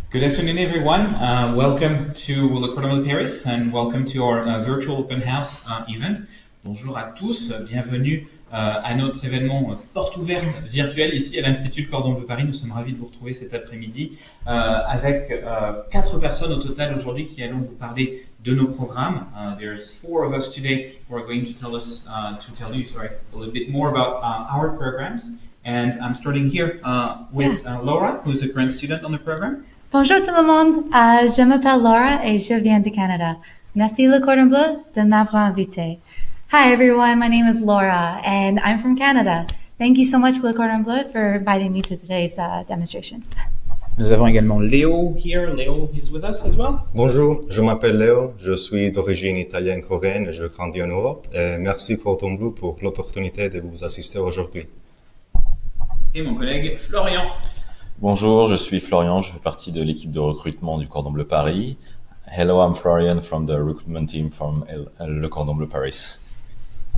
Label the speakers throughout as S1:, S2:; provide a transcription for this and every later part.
S1: Good afternoon, everyone. Welcome to Le Cordon Bleu Paris and welcome to our virtual open house event. Bonjour à tous, bienvenue à notre événement porte ouverte virtuelle ici à l'Institut Le Cordon Bleu Paris. Nous sommes ravis de vous retrouver cet après-midi avec 4 personnes au total aujourd'hui qui allons vous parler de nos programmes. There's 4 of us today who are going to tell you a little bit more about our programs. And I'm starting here with Laura, who is a current student on the program.
S2: Bonjour tout le monde, je m'appelle Laura et je viens de Canada. Merci Le Cordon Bleu de m'avoir invité. Hi everyone, my name is Laura and I'm from Canada. Thank you so much Le Cordon Bleu for inviting me to today's demonstration.
S1: Nous avons également Léo here. Léo is with us as well.
S3: Bonjour, je m'appelle Léo, je suis d'origine italienne-coréenne et je grandis en Europe. Et merci Cordon Bleu pour l'opportunité de vous assister aujourd'hui.
S1: Et mon collègue Florian.
S4: Bonjour, je suis Florian, je fais partie de l'équipe de recrutement du Cordon Bleu Paris. Hello, I'm Florian from the recruitment team from Le Cordon Bleu Paris.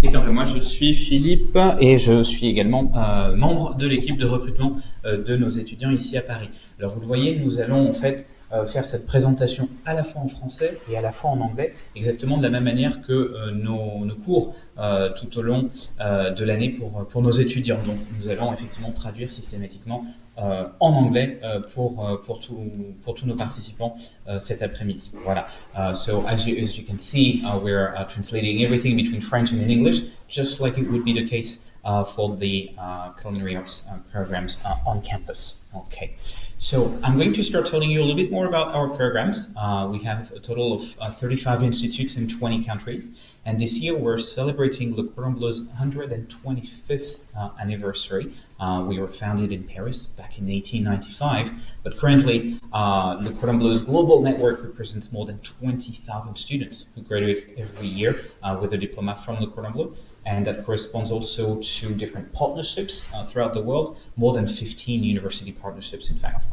S1: Et quant à moi, je suis Philippe et je suis également membre de l'équipe de recrutement de nos étudiants ici à Paris. Alors vous le voyez, nous allons en fait faire cette présentation à la fois en français et à la fois en anglais, exactement de la même manière que nos cours tout au long de l'année pour nos étudiants. Donc nous allons effectivement traduire systématiquement en anglais pour tous nos participants cet après-midi. Voilà. So as you can see, we're translating everything between French and in English, just like it would be the case for the culinary arts programs on campus. Okay. So I'm going to start telling you a little bit more about our programs. We have a total of 35 institutes in 20 countries. And this year we're celebrating Le Cordon Bleu's 125th anniversary. We were founded in Paris back in 1895, but currently Le Cordon Bleu's global network represents more than 20,000 students who graduate every year with a diploma from Le Cordon Bleu. And that corresponds also to different partnerships throughout the world, more than 15 university partnerships in fact.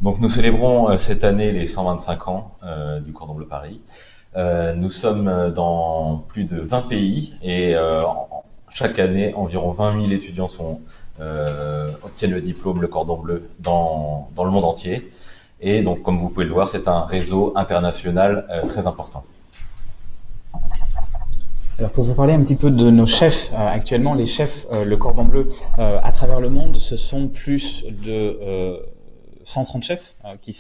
S4: Donc nous célébrons cette année les 125 ans du Cordon Bleu Paris. Nous sommes dans plus de 20 pays et chaque année, environ 20 000 étudiants obtiennent le diplôme Le Cordon Bleu dans le monde entier. Et donc, comme vous pouvez le voir, c'est un réseau international très important.
S1: Alors pour vous parler un petit peu de nos chefs, actuellement les chefs Le Cordon Bleu à travers le monde, ce sont plus de 130 chefs qui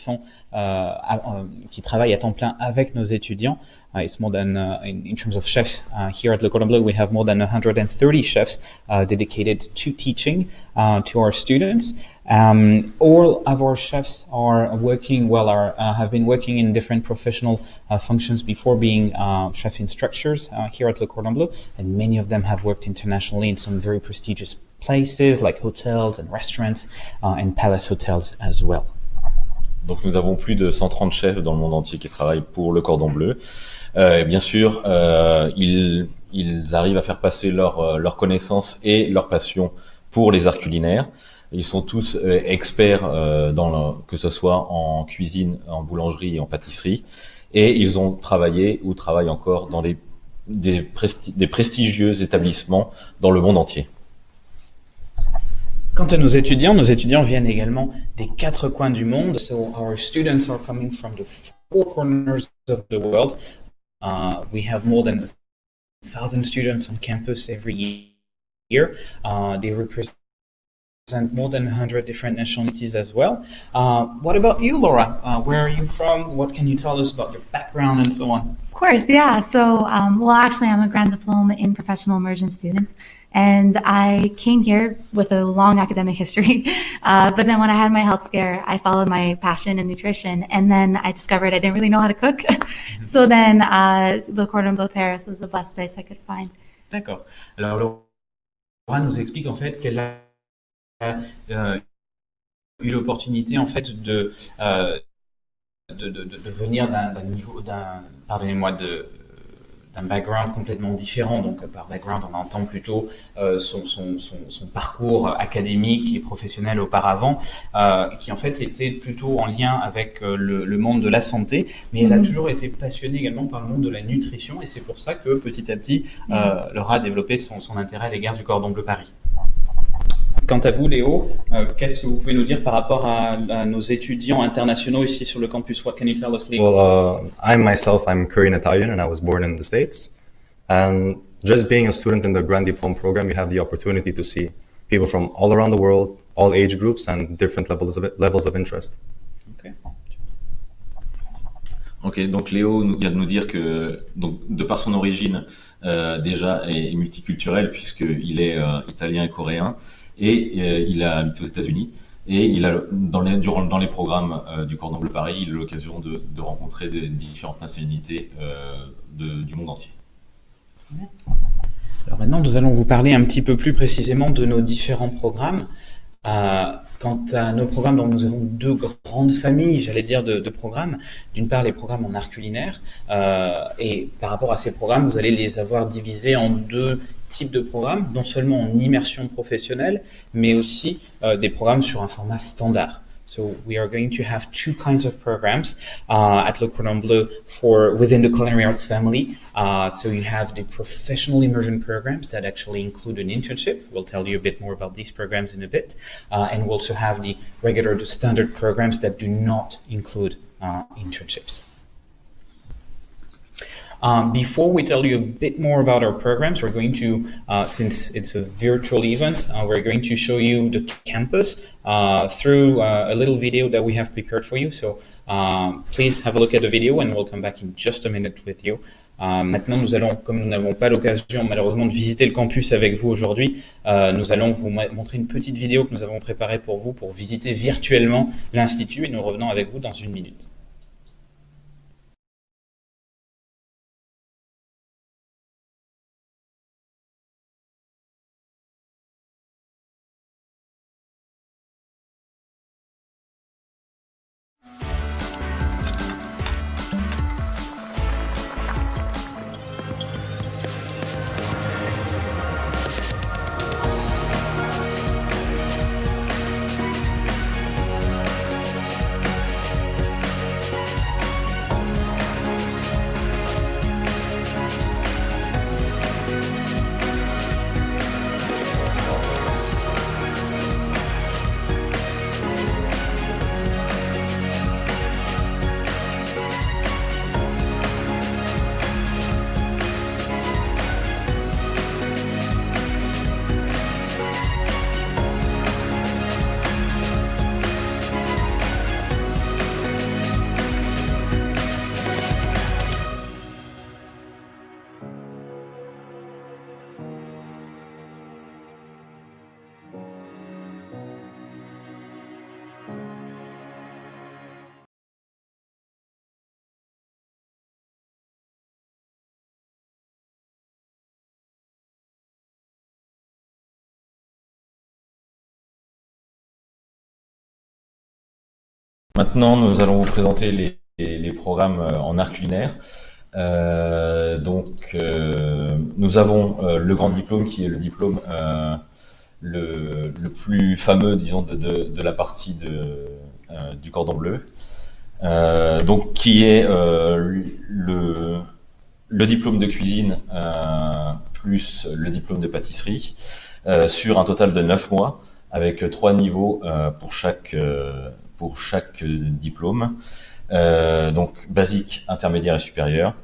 S1: travaillent à temps plein avec nos étudiants. It's more than, in terms of chefs, here at Le Cordon Bleu, we have more than 130 chefs dedicated to teaching to our students. All of our chefs are working have been working in different professional functions before being chef instructors here at Le Cordon Bleu, and many of them have worked internationally in some very prestigious places like hotels and restaurants and palace hotels as well.
S4: Donc nous avons plus de 130 chefs dans le monde entier qui travaillent pour Le Cordon Bleu. Bien sûr, ils arrivent à faire passer leur connaissance et leur passion pour les arts culinaires. Ils sont tous experts que ce soit en cuisine, en boulangerie et en pâtisserie. Et ils ont travaillé ou travaillent encore dans des prestigieux établissements dans le monde entier.
S1: Quant à nos étudiants viennent également des 4 coins du monde. So our students are coming from the 4 corners of the world. We have more than 1,000 students on campus every year. They represent more than 100 different nationalities as well. What about you, Laura? Where are you from? What can you tell us about your background and so on?
S2: Of course, yeah. So, actually I'm a Grand Diploma in Professional Immersion student. And I came here with a long academic history. But then when I had my health scare, I followed my passion in nutrition. And then I discovered I didn't really know how to cook. So then Le Cordon Bleu Paris was the best place I could find.
S1: D'accord. Alors Laura nous explique en fait qu'elle a eu l'opportunité en fait de venir d'un background complètement différent. Donc par background, on entend plutôt son parcours académique et professionnel auparavant, qui en fait était plutôt en lien avec le monde de la santé, mais elle a toujours été passionnée également par le monde de la nutrition, et c'est pour ça que petit à petit, Laura a développé son intérêt à l'égard du Cordon Bleu Paris. Quant à vous, Léo, qu'est-ce que vous pouvez nous dire par rapport à nos étudiants internationaux ici sur le campus? What can you tell us, Léo?
S3: Well, I'm Korean Italian and I was born in the States. And just being a student in the Grand Diplôme program, you have the opportunity to see people from all around the world, all age groups and different levels of interest.
S1: Okay.
S4: Ok, donc Léo vient de nous dire que, donc, de par son origine, déjà est multiculturel puisqu'il est italien et coréen et il a habité aux États-Unis et il a dans les programmes du Cordon Bleu Paris, il a l'occasion de rencontrer des différentes nationalités du monde entier.
S1: Alors maintenant, nous allons vous parler un petit peu plus précisément de nos différents programmes. Quant à nos programmes, donc nous avons deux grandes familles, j'allais dire, de programmes. D'une part, les programmes en art culinaire. Et par rapport à ces programmes, vous allez les avoir divisés en deux types de programmes, non seulement en immersion professionnelle, mais aussi des programmes sur un format standard. So we are going to have two kinds of programs at Le Cordon Bleu within the culinary arts family. So you have the professional immersion programs that actually include an internship. We'll tell you a bit more about these programs in a bit. And we also have the standard programs that do not include internships. Before we tell you a bit more about our programs, we're going to, since it's a virtual event, we're going to show you the campus through a little video that we have prepared for you. So please have a look at the video and we'll come back in just a minute with you. Maintenant, nous allons, comme nous n'avons pas l'occasion malheureusement de visiter le campus avec vous aujourd'hui, nous allons vous montrer une petite vidéo que nous avons préparée pour vous pour visiter virtuellement l'Institut et nous revenons avec vous dans une minute.
S4: Maintenant, nous allons vous présenter les programmes en art culinaire. Nous avons le grand diplôme qui est le diplôme le plus fameux, disons, de la partie du Cordon Bleu, qui est le diplôme de cuisine plus le diplôme de pâtisserie sur un total de 9 mois avec 3 niveaux pour chaque diplôme, donc basique, intermédiaire et supérieur.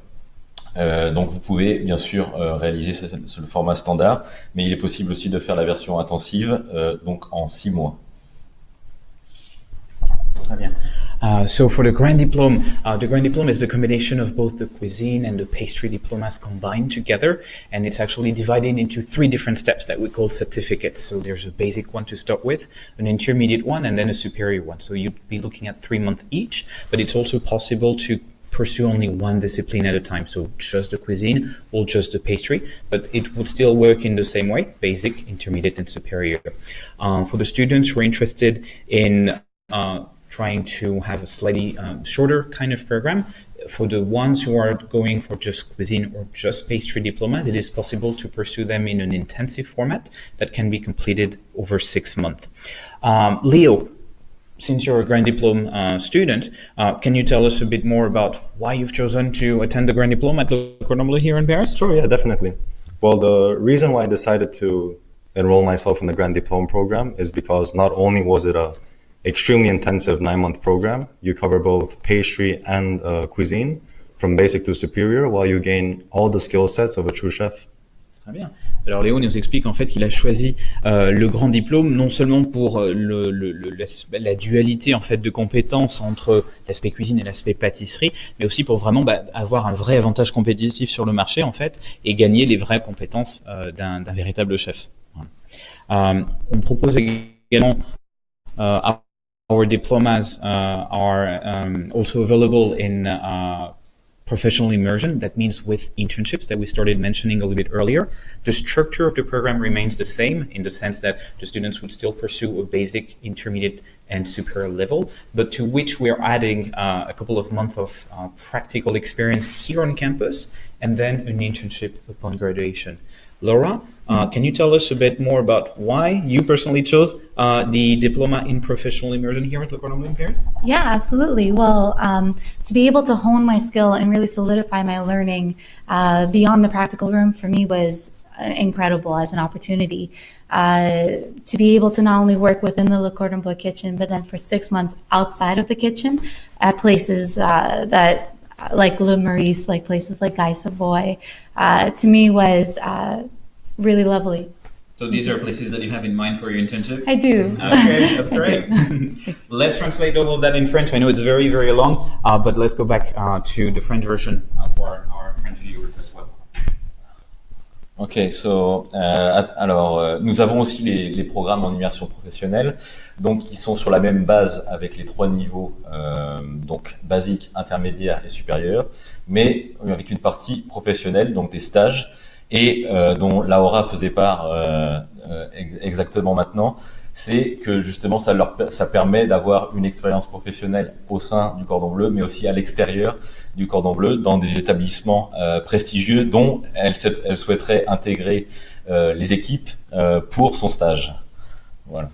S4: Donc vous pouvez bien sûr réaliser le format standard, mais il est possible aussi de faire la version intensive, donc en 6 mois.
S1: Très bien. So for the Grand Diplôme is the combination of both the cuisine and the pastry diplomas combined together, and it's actually divided into 3 different steps that we call certificates. So there's a basic one to start with, an intermediate one, and then a superior one. So you'd be looking at 3 months each, but it's also possible to pursue only one discipline at a time, so just the cuisine or just the pastry, but it would still work in the same way, basic, intermediate, and superior. For the students who are interested in trying to have a slightly shorter kind of program, for the ones who are going for just cuisine or just pastry diplomas, it is possible to pursue them in an intensive format that can be completed over 6 months. Leo, since you're a Grand Diplôme student, can you tell us a bit more about why you've chosen to attend the Grand Diplôme at Le Cordon Bleu here in Paris?
S3: Sure, yeah, definitely. Well, the reason why I decided to enroll myself in the Grand Diploma program is because not only was it a extremely intensive 9-month program, you cover both pastry and cuisine from basic to superior, while you gain all the skill sets of a true chef.
S1: Très bien. Alors Léo nous explique en fait qu'il a choisi le grand diplôme non seulement pour la dualité en fait de compétences entre l'aspect cuisine et l'aspect pâtisserie, mais aussi pour vraiment avoir un vrai avantage compétitif sur le marché en fait et gagner les vraies compétences d'un véritable chef. Voilà. On propose également our diplomas are also available in professional immersion. That means with internships that we started mentioning a little bit earlier. The structure of the program remains the same in the sense that the students would still pursue a basic, intermediate, and superior level, but to which we are adding a couple of months of practical experience here on campus and then an internship upon graduation. Laura, can you tell us a bit more about why you personally chose the diploma in professional immersion here at Le Cordon Bleu in Paris?
S2: Yeah, absolutely. Well, to be able to hone my skill and really solidify my learning beyond the practical room for me was incredible as an opportunity. To be able to not only work within the Le Cordon Bleu kitchen, but then for 6 months outside of the kitchen at places that like Le Maurice, like places like Guy Savoy, to me was really lovely.
S1: So these are places that you have in mind for your internship?
S2: I do.
S1: Okay, that's great. Let's translate all of that in French. I know it's very, very long, but let's go back to the French version for our French viewers as well.
S4: Ok, so, alors nous avons aussi les programmes en immersion professionnelle, donc qui sont sur la même base avec les 3 niveaux, donc basique, intermédiaire et supérieur, mais avec une partie professionnelle, donc des stages, et dont Laura faisait part exactement maintenant. C'est que justement ça permet d'avoir une expérience professionnelle au sein du Cordon Bleu, mais aussi à l'extérieur du Cordon Bleu, dans des établissements prestigieux dont elle souhaiterait intégrer les équipes pour son stage. Voilà.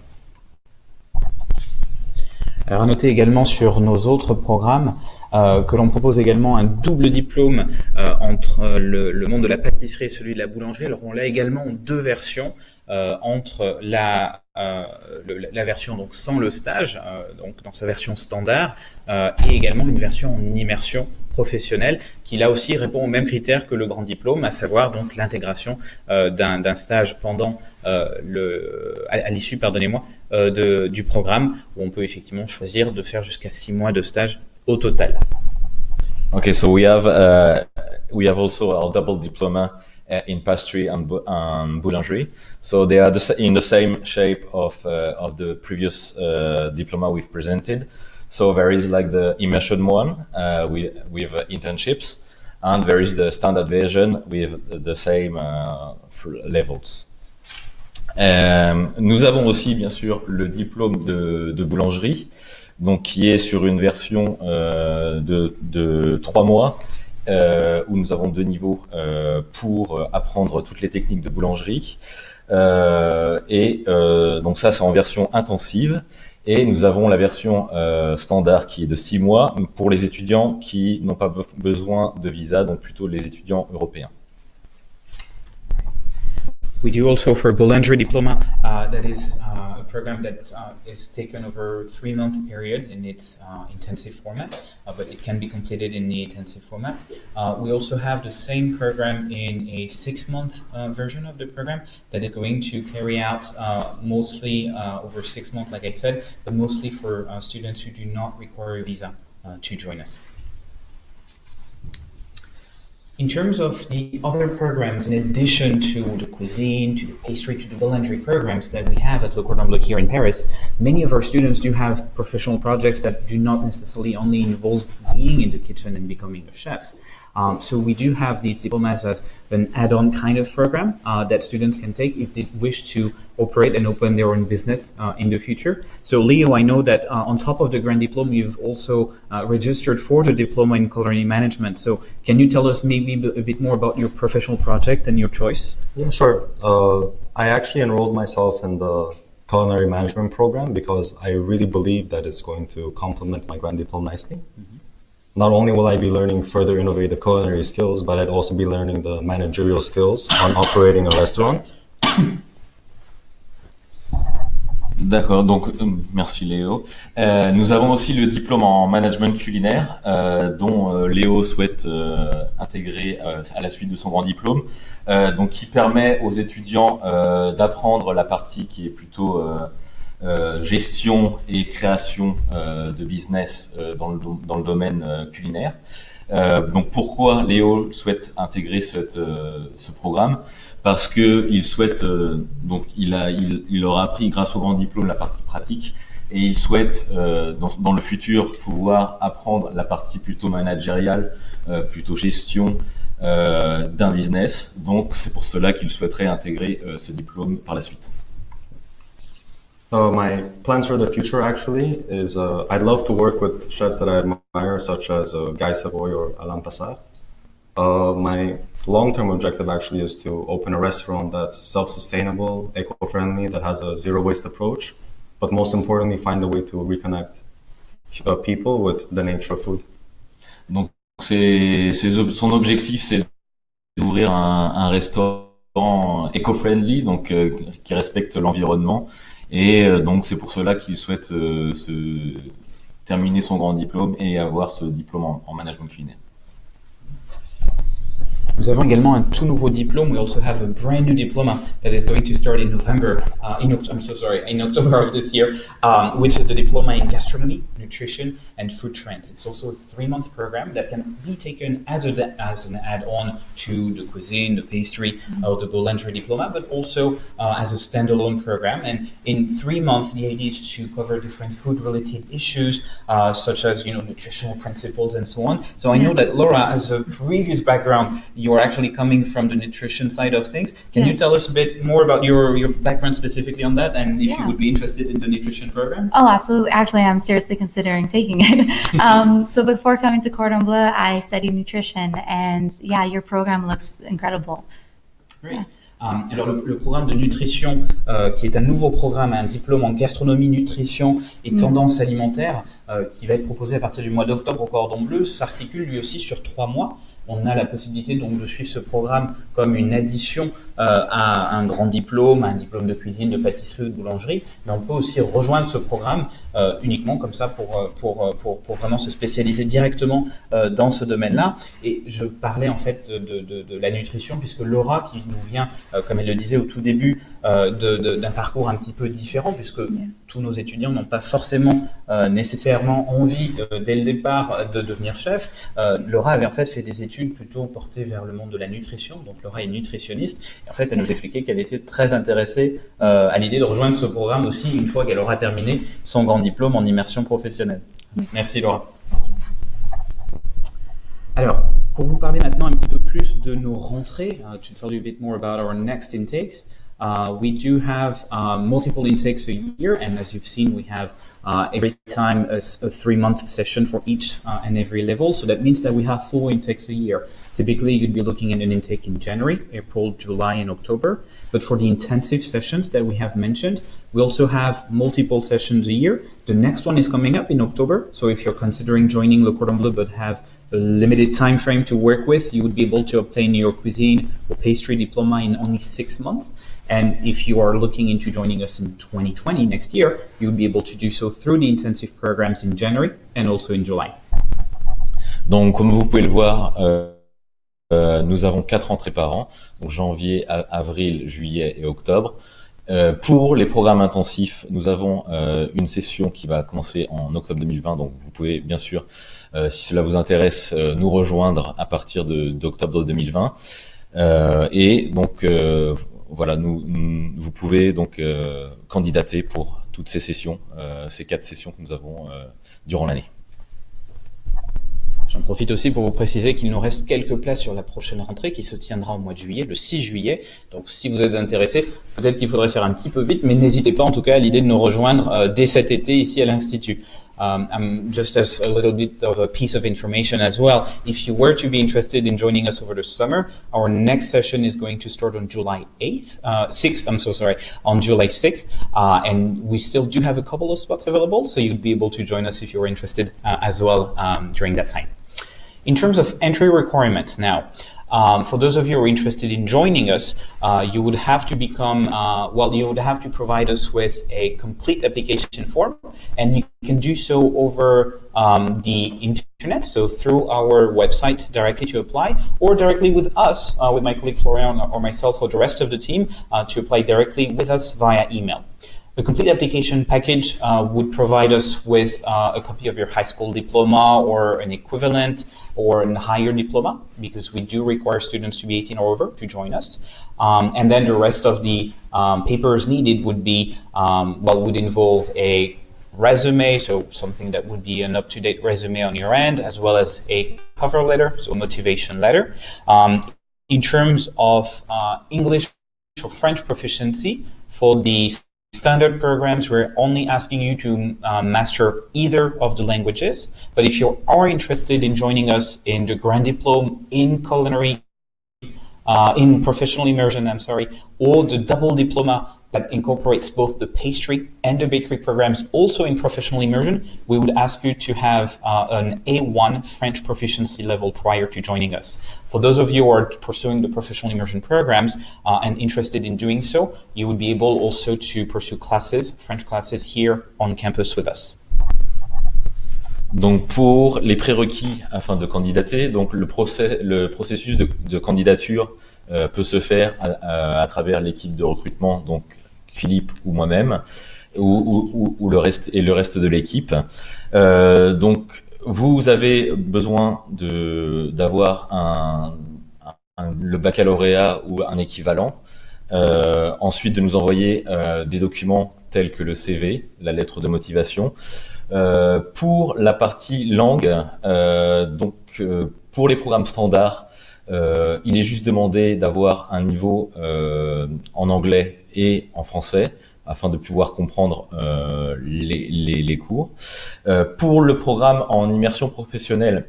S1: Alors à noter également sur nos autres programmes que l'on propose également un double diplôme entre le monde de la pâtisserie et celui de la boulangerie. Alors on l'a également en 2 versions. Entre la version donc sans le stage, donc dans sa version standard, et également une version en immersion professionnelle qui là aussi répond aux mêmes critères que le grand diplôme, à savoir donc l'intégration d'un stage pendant à l'issue, pardonnez-moi, du programme, où on peut effectivement choisir de faire jusqu'à 6 mois de stage au total.
S4: Okay, so we have also our double diploma in pastry and boulangerie. So they are in the same shape of the previous diploma we've presented. So there is like the immersion one with internships, and there is the standard version with the same levels. Nous avons aussi bien sûr le diplôme de boulangerie, donc qui est sur une version de 3 mois. Où nous avons 2 niveaux pour apprendre toutes les techniques de boulangerie. Donc ça, c'est en version intensive. Et nous avons la version standard qui est de 6 mois pour les étudiants qui n'ont pas besoin de visa, donc plutôt les étudiants européens.
S1: We do also for Boulangerie Diploma, that is a program that is taken over a 3-month period in its intensive format, but it can be completed in the intensive format. We also have the same program in a 6-month version of the program that is going to carry out mostly over 6 months, like I said, but mostly for students who do not require a visa to join us. In terms of the other programs, in addition to the cuisine, to the pastry, to the boulangerie programs that we have at Le Cordon Bleu here in Paris, many of our students do have professional projects that do not necessarily only involve being in the kitchen and becoming a chef. So we do have these diplomas as an add-on kind of program that students can take if they wish to operate and open their own business in the future. So Leo, I know that on top of the Grand Diploma, you've also registered for the Diploma in Culinary Management. So can you tell us maybe a bit more about your professional project and your choice?
S3: Yeah, sure. I actually enrolled myself in the Culinary Management program because I really believe that it's going to complement my Grand Diploma nicely. Mm-hmm. Not only will I be learning further innovative culinary skills, but I'd also be learning the managerial skills on operating a restaurant.
S4: D'accord, donc merci Léo. Nous avons aussi le diplôme en management culinaire dont Léo souhaite intégrer à la suite de son grand diplôme, donc qui permet aux étudiants d'apprendre la partie qui est plutôt gestion et création de business dans le domaine culinaire. Donc pourquoi Léo souhaite intégrer ce programme? Parce que il souhaite donc il aura appris grâce au grand diplôme la partie pratique et il souhaite dans le futur pouvoir apprendre la partie plutôt managériale, plutôt gestion d'un business. Donc c'est pour cela qu'il souhaiterait intégrer ce diplôme par la suite.
S3: My plans for the future actually is I'd love to work with chefs that I admire, such as Guy Savoy or Alain Passat. My long-term objective actually is to open a restaurant that's self-sustainable, eco-friendly, that has a zero-waste approach, but most importantly, find a way to reconnect people with the nature of food.
S4: Donc son objectif, c'est d'ouvrir un restaurant eco-friendly, donc qui respecte l'environnement. Et donc c'est pour cela qu'il souhaite terminer son grand diplôme et avoir ce diplôme en management culinaire.
S1: Nous avons également un tout nouveau diplôme. We also have a brand new diploma that is going to start in November, in October of this year, which is the diploma in gastronomy, nutrition, and food trends. It's also a 3-month program that can be taken as an add-on to the cuisine, the pastry, or the boulangerie diploma, but also as a standalone program. And in 3 months, the idea is to cover different food-related issues, such as nutritional principles and so on. So I know that Laura has a previous background. You're actually coming from the nutrition side of things. Can you tell us a bit more about your background specifically on that, and if you would be interested in the nutrition program?
S2: Oh, absolutely. Actually, I'm seriously considering taking it. So before coming to Cordon Bleu, I studied nutrition, and yeah, your program looks incredible.
S1: Great. Yeah. Alors le programme de nutrition, qui est un nouveau programme, un diplôme en gastronomie, nutrition et tendance alimentaire, qui va être proposé à partir du mois d'octobre au Cordon Bleu, s'articule lui aussi sur 3 mois. On a la possibilité donc de suivre ce programme comme une addition à un grand diplôme, à un diplôme de cuisine, de pâtisserie ou de boulangerie, mais on peut aussi rejoindre ce programme uniquement comme ça pour vraiment se spécialiser directement dans ce domaine-là. Et je parlais en fait de la nutrition puisque Laura, qui nous vient, comme elle le disait au tout début, d'un parcours un petit peu différent, puisque tous nos étudiants n'ont pas forcément nécessairement envie dès le départ de devenir chef. Laura avait en fait fait des études plutôt portées vers le monde de la nutrition, donc Laura est nutritionniste. En fait, elle nous expliquait qu'elle était très intéressée à l'idée de rejoindre ce programme aussi une fois qu'elle aura terminé son grand diplôme en immersion professionnelle. Merci Laura. Alors, pour vous parler maintenant un petit peu plus de nos rentrées, to tell you a bit more about our next intakes, we do have multiple intakes a year, and as you've seen, we have every time a 3-month session for each and every level. So that means that we have 4 intakes a year. Typically, you'd be looking at an intake in January, April, July, and October. But for the intensive sessions that we have mentioned, we also have multiple sessions a year. The next one is coming up in October. So if you're considering joining Le Cordon Bleu but have a limited time frame to work with, you would be able to obtain your cuisine or pastry diploma in only 6 months. And if you are looking into joining us in 2020, next year, you would be able to do so through the intensive programs in January and also in July.
S4: Donc, comme vous pouvez le voir, nous avons 4 entrées par an, donc janvier, avril, juillet et octobre. Pour les programmes intensifs, nous avons une session qui va commencer en octobre 2020, donc vous pouvez bien sûr, si cela vous intéresse, nous rejoindre à partir d'octobre 2020. Et donc voilà, vous pouvez donc candidater pour toutes ces sessions, ces 4 sessions que nous avons durant l'année.
S1: J'en profite aussi pour vous préciser qu'il nous reste quelques places sur la prochaine rentrée qui se tiendra au mois de juillet, le 6 juillet. Donc si vous êtes intéressé, peut-être qu'il faudrait faire un petit peu vite, mais n'hésitez pas en tout cas à l'idée de nous rejoindre dès cet été ici à l'Institut. Just as a little bit of a piece of information as well, if you were to be interested in joining us over the summer, our next session is going to start on July 6th, on July 6th, and we still do have a couple of spots available, so you'd be able to join us if you were interested as well during that time. In terms of entry requirements now, For those of you who are interested in joining us, you would have to become, you would have to provide us with a complete application form, and you can do so over the internet, so through our website directly to apply, or directly with us, with my colleague Florian or myself or the rest of the team, to apply directly with us via email. The complete application package would provide us with a copy of your high school diploma or an equivalent or a higher diploma, because we do require students to be 18 or over to join us. And then the rest of the papers needed would be, would involve a resume, so something that would be an up-to-date resume on your end, as well as a cover letter, so a motivation letter. In terms of English or French proficiency, for the standard programs, we're only asking you to master either of the languages. But if you are interested in joining us in the Grand Diplôme in culinary, in professional immersion, or the double diploma that incorporates both the pastry and the bakery programs, also in professional immersion, we would ask you to have an A1 French proficiency level prior to joining us. For those of you who are pursuing the professional immersion programs and interested in doing so, you would be able also to pursue classes, French classes, here on campus with us.
S4: Donc pour les prérequis afin de candidater, donc le processus de candidature peut se faire à travers l'équipe de recrutement, donc Philippe ou moi-même, ou le reste de l'équipe. Donc vous avez besoin d'avoir le baccalauréat ou un équivalent. Ensuite de nous envoyer des documents tels que le CV, la lettre de motivation. Pour la partie langue, pour les programmes standards, il est juste demandé d'avoir un niveau en anglais et en français afin de pouvoir comprendre les cours. Pour le programme en immersion professionnelle,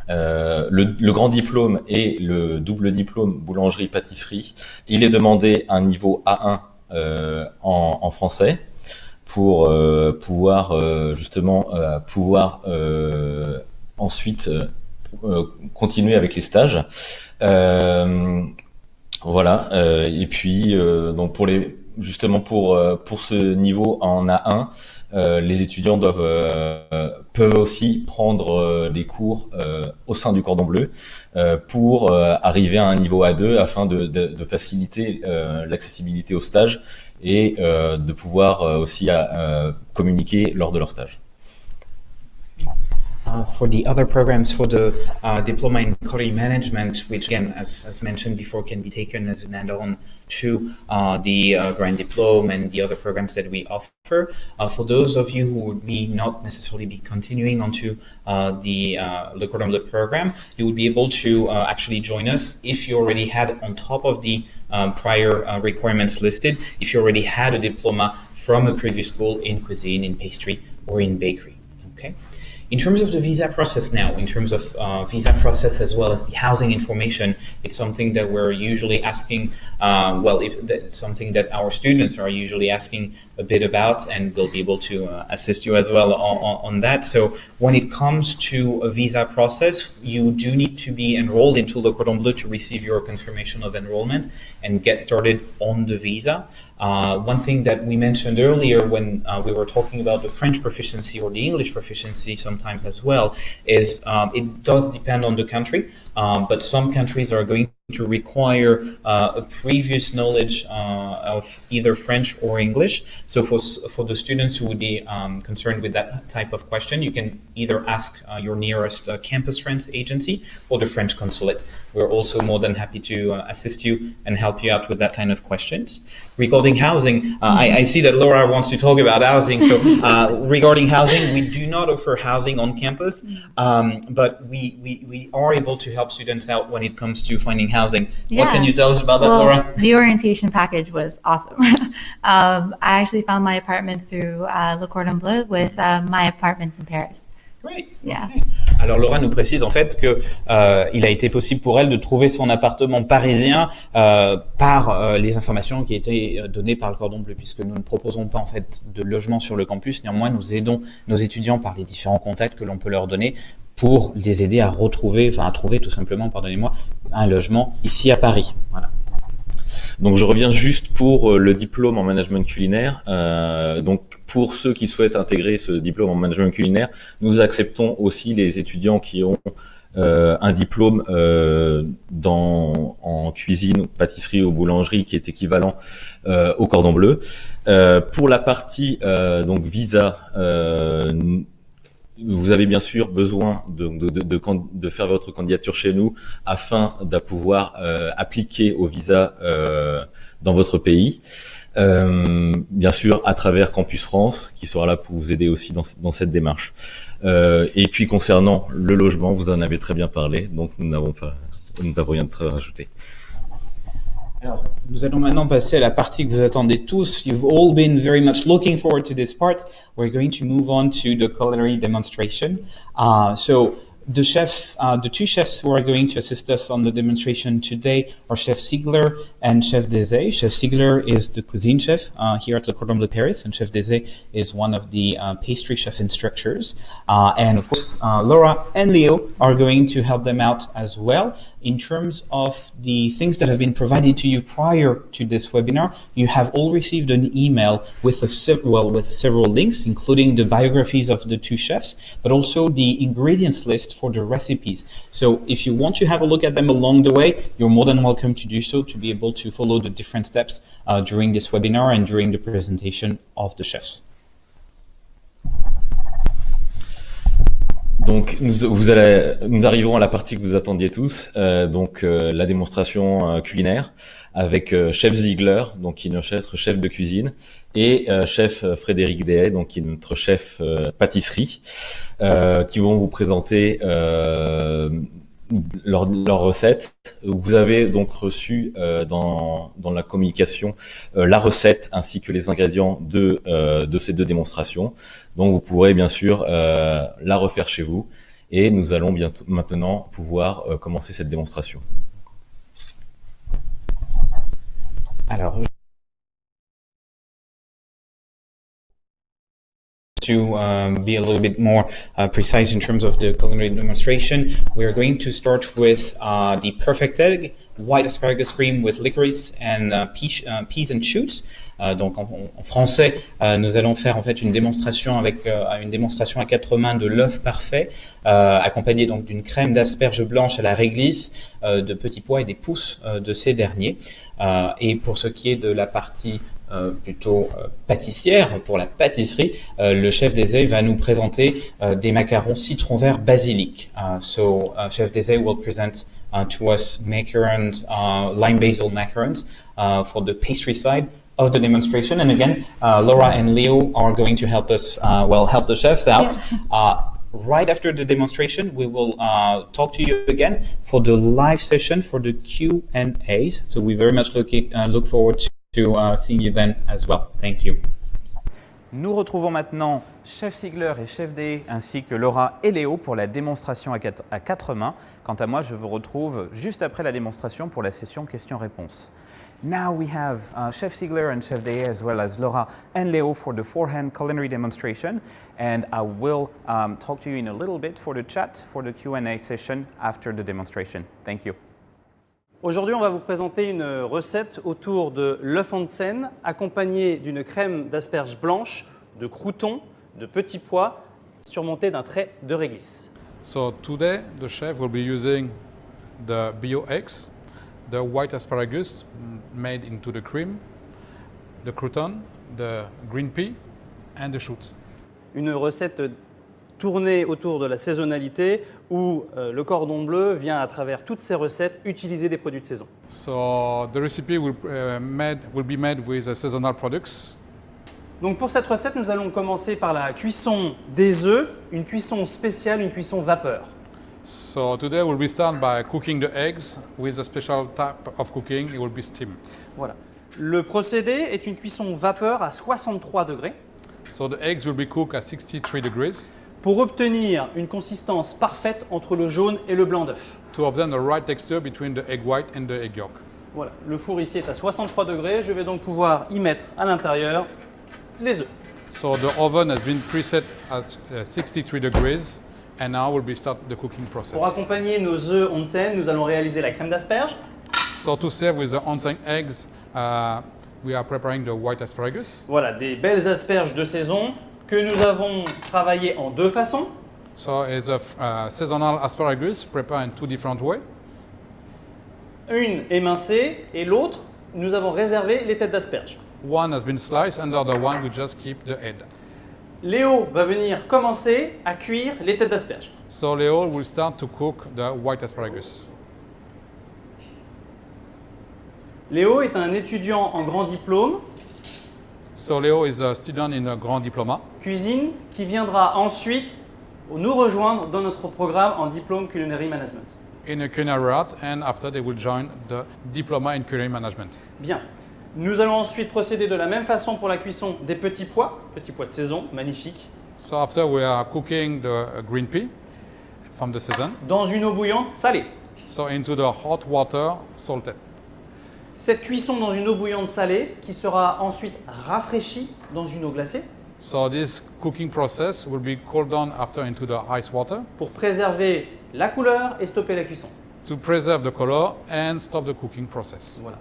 S4: le grand diplôme et le double diplôme boulangerie-pâtisserie, il est demandé un niveau A1 en français pour pouvoir ensuite continuer avec les stages. Voilà. Et puis donc pour ce niveau en A1, les étudiants peuvent aussi prendre des cours au sein du Cordon Bleu pour arriver à un niveau A2 afin de faciliter l'accessibilité au stage et de pouvoir aussi communiquer lors de leur stage.
S1: For the other programs, for the Diploma in Culinary Management, which again, as mentioned before, can be taken as an add-on to the Grand Diplôme and the other programs that we offer. For those of you who would not necessarily be continuing onto the Le Cordon Bleu program, you would be able to actually join us if you already had, on top of the prior requirements listed, if you already had a diploma from a previous school in cuisine, in pastry, or in bakery. Okay. In terms of the visa process now, in terms of visa process as well as the housing information, it's something that we're usually asking, it's something that our students are usually asking a bit about, and we'll be able to assist you as well on that. So when it comes to a visa process, you do need to be enrolled into Le Cordon Bleu to receive your confirmation of enrollment and get started on the visa. One thing that we mentioned earlier when we were talking about the French proficiency or the English proficiency sometimes as well is it does depend on the country, but some countries are going to require a previous knowledge of either French or English. So for the students who would be concerned with that type of question, you can either ask your nearest campus French agency or the French consulate. We're also more than happy to assist you and help you out with that kind of questions. Regarding housing, I see that Laura wants to talk about housing. So regarding housing, we do not offer housing on campus, but we are able to help students out when it comes to finding housing.
S2: Yeah.
S1: What can you tell us about that, Laura?
S2: The orientation package was awesome. I actually found my apartment through Le Cordon Bleu with my apartment in Paris.
S1: Great.
S2: Yeah.
S1: Okay. Alors Laura nous précise en fait que il a été possible pour elle de trouver son appartement parisien par les informations qui étaient données par le Cordon Bleu, puisque nous ne proposons pas en fait de logement sur le campus. Néanmoins, nous aidons nos étudiants par les différents contacts que l'on peut leur donner pour les aider à trouver tout simplement, pardonnez-moi, un logement ici à Paris. Voilà.
S4: Donc je reviens juste pour le diplôme en management culinaire. Donc pour ceux qui souhaitent intégrer ce diplôme en management culinaire, nous acceptons aussi les étudiants qui ont un diplôme en cuisine, pâtisserie ou boulangerie qui est équivalent au cordon bleu. Pour la partie donc visa, vous avez bien sûr besoin de faire votre candidature chez nous afin de pouvoir appliquer au visa dans votre pays. Bien sûr à travers Campus France qui sera là pour vous aider aussi dans cette démarche. Et puis concernant le logement, vous en avez très bien parlé, donc nous n'avons rien à rajouter.
S1: Alors, nous allons maintenant passer à la partie que vous attendez tous. You've all been very much looking forward to this part. We're going to move on to the culinary demonstration. So the two chefs who are going to assist us on the demonstration today are Chef Ziegler and Chef Désay. Chef Ziegler is the cuisine chef here at Le Cordon Bleu Paris, and Chef Désay is one of the pastry chef instructors. And of course, Laura and Leo are going to help them out as well. In terms of the things that have been provided to you prior to this webinar, you have all received an email with several links, including the biographies of the two chefs, but also the ingredients list for the recipes. So if you want to have a look at them along the way, you're more than welcome to do so, to be able to follow the different steps during this webinar and during the presentation of the chefs.
S4: Donc nous arrivons à la partie que vous attendiez tous, la démonstration culinaire avec Chef Ziegler, donc qui est notre chef de cuisine, et Chef Frédéric Deshayes, donc qui est notre chef pâtisserie, qui vont vous présenter leur recette. Vous avez donc reçu dans la communication la recette ainsi que les ingrédients de ces deux démonstrations. Donc vous pourrez bien sûr la refaire chez vous et nous allons maintenant pouvoir commencer cette démonstration.
S1: Alors, to be a little bit more precise in terms of the culinary demonstration, we are going to start with the perfect egg, white asparagus cream with licorice and peas and shoots. Donc en français, nous allons faire en fait une démonstration à quatre mains de l'œuf parfait, accompagné donc d'une crème d'asperges blanches à la réglisse, de petits pois et des pousses de ces derniers. Et pour ce qui est de la partie plutôt pâtissière, pour la pâtisserie, le chef Désay va nous présenter des macarons citron vert basilic. So Chef Désay will present to us macarons, lime basil macarons for the pastry side of the demonstration. And again, Laura and Leo are going to help us, help the chefs out. Yeah. Right after the demonstration, we will talk to you again for the live session for the Q&As. So we very much look forward to seeing you then as well. Thank you. Nous retrouvons maintenant Chef Ziegler et Chef Deshayes ainsi que Laura et Léo pour la démonstration à quatre mains. Quant à moi, je vous retrouve juste après la démonstration pour la session questions-réponses. Now we have Chef Ziegler and Chef Deshayes as well as Laura and Leo for the forehand culinary demonstration, and I will talk to you in a little bit for the chat for the Q&A session after the demonstration. Thank you.
S5: Aujourd'hui, on va vous présenter une recette autour de l'œuf en scène accompagné d'une crème d'asperges blanches, de croûtons, de petits pois surmonté d'un trait de réglisse.
S6: So today the chef will be using the bio eggs, the white asparagus made into the cream, the crouton, the green pea and the shoots.
S5: Une recette tournée autour de la saisonnalité où le cordon bleu vient à travers toutes ces recettes utiliser des produits de saison.
S6: So the recipe will be made with seasonal products.
S5: Donc pour cette recette, nous allons commencer par la cuisson des œufs, une cuisson spéciale, une cuisson vapeur.
S6: So today we'll be start by cooking the eggs with a special type of cooking. It will be steam.
S5: Voilà. Le procédé est une cuisson vapeur à 63 degrés.
S6: So the eggs will be cooked at 63 degrees.
S5: Pour obtenir une consistance parfaite entre le jaune et le blanc d'œuf.
S6: To obtain the right texture between the egg white and the egg yolk.
S5: Voilà, le four ici est à 63 degrés. Je vais donc pouvoir y mettre à l'intérieur les œufs.
S6: So the oven has been preset at 63 degrees. And now we'll be start the cooking
S5: Pour
S6: process.
S5: accompagner nos œufs onsen, nous allons réaliser la crème d'asperge.
S6: So to serve with the onsen eggs, we are preparing the white asparagus.
S5: Voilà, des belles asperges de saison que nous avons travaillées en deux façons.
S6: So it's a seasonal asparagus prepared in two different ways.
S5: Une émincée et l'autre, nous avons réservé les têtes d'asperges.
S6: One has been sliced and the other one we just keep the head.
S5: Léo va venir commencer à cuire les têtes d'asperges.
S6: So Leo will start to cook the white asparagus.
S5: Léo est un étudiant en grand diplôme,
S6: So Leo is a student in a Grand Diploma.
S5: cuisine, qui viendra ensuite nous rejoindre dans notre programme en diplôme culinary management.
S6: In a culinary art, and after they will join the diploma in culinary management.
S5: Bien. Nous allons ensuite procéder de la même façon pour la cuisson des petits pois de saison, magnifiques,
S6: So after we are cooking the green pea from the season,
S5: dans une eau bouillante salée.
S6: so into the hot water salted.
S5: Cette cuisson dans une eau bouillante salée qui sera ensuite rafraîchie dans une eau glacée
S6: So this cooking process will be cooled down after into the ice water
S5: pour préserver la couleur et stopper la cuisson.
S6: to preserve the color and stop the cooking process.
S5: Voilà.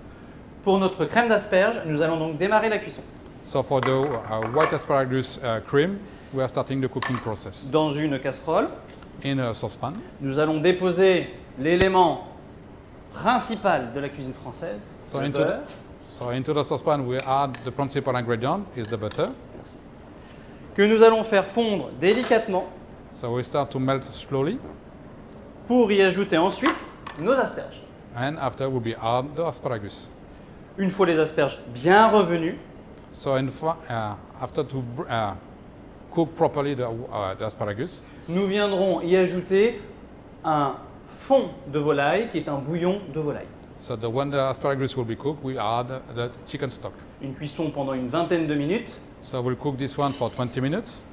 S5: Pour notre crème d'asperge, nous allons donc démarrer la cuisson.
S6: So for the white asparagus cream, we are starting the cooking process.
S5: Dans une casserole,
S6: In a saucepan,
S5: nous allons déposer l'élément principal de la cuisine française,
S6: So
S5: le
S6: into
S5: beurre.
S6: so into the saucepan we add the principal ingredient is the butter.
S5: Merci. Que nous allons faire fondre délicatement
S6: So we start to melt slowly,
S5: pour y ajouter ensuite nos asperges.
S6: and after will be add the asparagus.
S5: Une fois les asperges bien revenues,
S6: So after to cook properly the asparagus,
S5: nous viendrons y ajouter un fond de volaille qui est un bouillon de volaille.
S6: so when the asparagus will be cooked, we add the chicken stock.
S5: Une cuisson pendant une vingtaine de minutes
S6: So we'll cook this one for 20 minutes,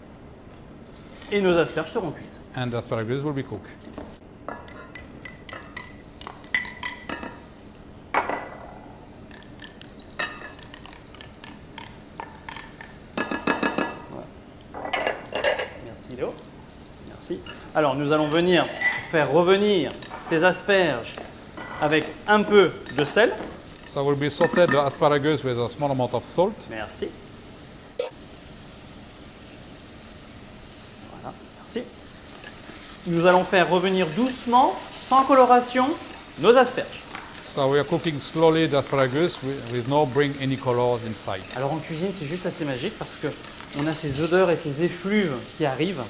S5: et nos asperges seront cuites.
S6: and the asparagus will be cooked.
S5: Merci Léo. Merci. Alors nous allons venir faire revenir ces asperges avec un peu de sel.
S6: So we'll be sauteed the asparagus with a small amount of salt.
S5: Merci. Voilà, merci. Nous allons faire revenir doucement, sans coloration, nos asperges.
S6: So we are cooking slowly the asparagus with no bring any colors inside.
S5: Alors en cuisine, c'est juste assez magique parce que on a ces odeurs et ces effluves qui arrivent.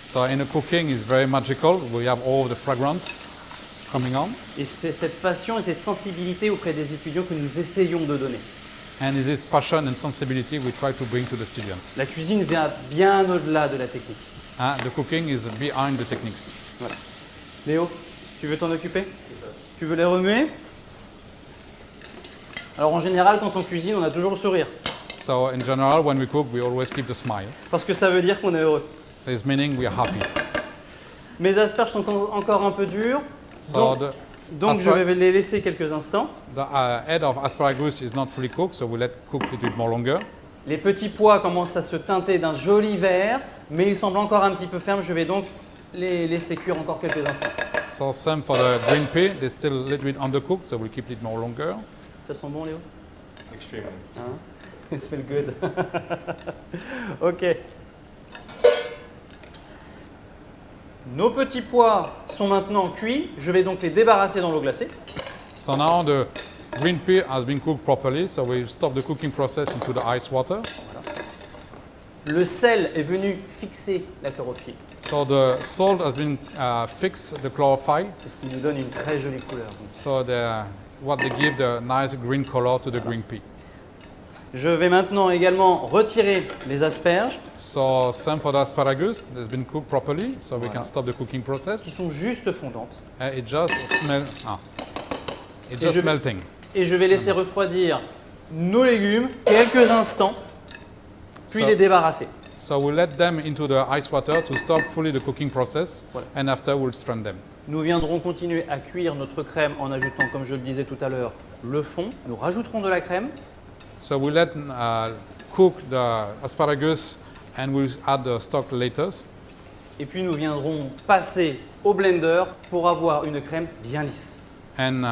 S6: So in the cooking is very magical. We have all the fragrance coming on,
S5: Et c'est cette passion et cette sensibilité auprès des étudiants que nous essayons de donner.
S6: and it is passion and sensibility we try to bring to the students.
S5: La cuisine vient bien au-delà de la technique.
S6: The cooking is behind the techniques.
S5: Voilà. Léo, tu veux t'en occuper? Tu veux les remuer? Alors en général, quand on cuisine, on a toujours le sourire.
S6: So in general, when we cook, we always keep the smile.
S5: Parce que ça veut dire qu'on est heureux.
S6: This meaning we are happy.
S5: Mes asperges sont encore un peu dures,
S6: So
S5: donc je vais les laisser quelques instants.
S6: the head of asparagus is not fully cooked, so we let cook a little bit more longer.
S5: Les petits pois commencent à se teinter d'un joli vert, mais ils semblent encore un petit peu fermes. Je vais donc les laisser cuire encore quelques instants.
S6: So same for the green pea, they're still a little bit undercooked, so we'll keep it more longer.
S5: Ça sent bon, Léo?
S4: Extremely.
S5: Hein? It smells good. Ok. Nos petits pois sont maintenant cuits. Je vais donc les débarrasser dans l'eau glacée.
S6: So now the green pea has been cooked properly, so we stop the cooking process into the ice water.
S5: Le sel est venu fixer la chlorophylle.
S6: So the salt has been fixed the chlorophyll,
S5: C'est ce qui nous donne une très jolie couleur.
S6: so what they give the nice green color to the green pea.
S5: Je vais maintenant également retirer les asperges
S6: So same for the asparagus, it's been cooked properly, so we
S5: Voilà.
S6: can stop the cooking
S5: qui
S6: process.
S5: sont juste fondantes.
S6: It just
S5: Et je-
S6: melting.
S5: Et je vais laisser refroidir nos légumes quelques instants, puis
S6: So-
S5: les débarrasser.
S6: So we let them into the ice water to stop fully the cooking process,
S5: Voilà.
S6: and after we'll strain them.
S5: Nous viendrons continuer à cuire notre crème en ajoutant, comme je le disais tout à l'heure, le fond. Nous rajouterons de la crème.
S6: So we let cook the asparagus, and we'll add the stock later.
S5: Et puis nous viendrons passer au blender pour avoir une crème bien lisse.
S6: And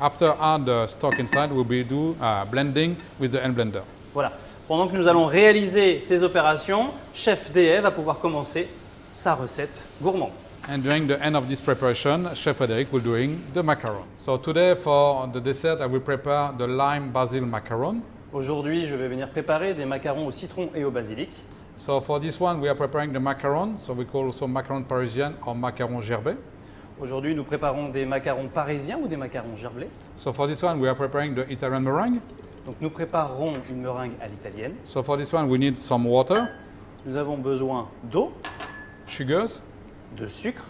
S6: after add the stock inside, we'll be do blending with the hand blender.
S5: Voilà. Pendant que nous allons réaliser ces opérations, Chef DE va pouvoir commencer sa recette gourmande.
S6: And during the end of this preparation, Chef Frédéric will doing the macaron. So today for the dessert, I will prepare the lime basil macaron.
S5: Aujourd'hui, je vais venir préparer des macarons au citron et au basilic.
S6: So for this one, we are preparing the macaron. So we call also macaron parisian or macaron gerbet.
S5: Aujourd'hui, nous préparons des macarons parisiens ou des macarons gerblés.
S6: So for this one, we are preparing the Italian meringue.
S5: Donc nous préparerons une meringue à l'italienne.
S6: So for this one, we need some water,
S5: Nous avons besoin d'eau,
S6: sugars.
S5: de sucre.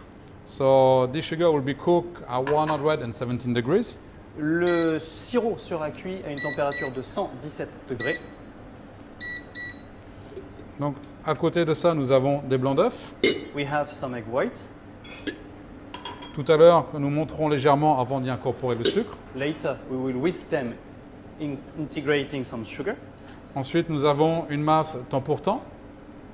S6: So this sugar will be cooked at 117 degrees.
S5: Le sirop sera cuit à une température de 117 degrés.
S6: Donc à côté de ça, nous avons des blancs d'œufs.
S5: We have some egg whites.
S6: Tout à l'heure, nous monterons légèrement avant d'y incorporer le sucre.
S5: Later, we will whisk them integrating some sugar.
S6: Ensuite, nous avons une masse temps pour temps.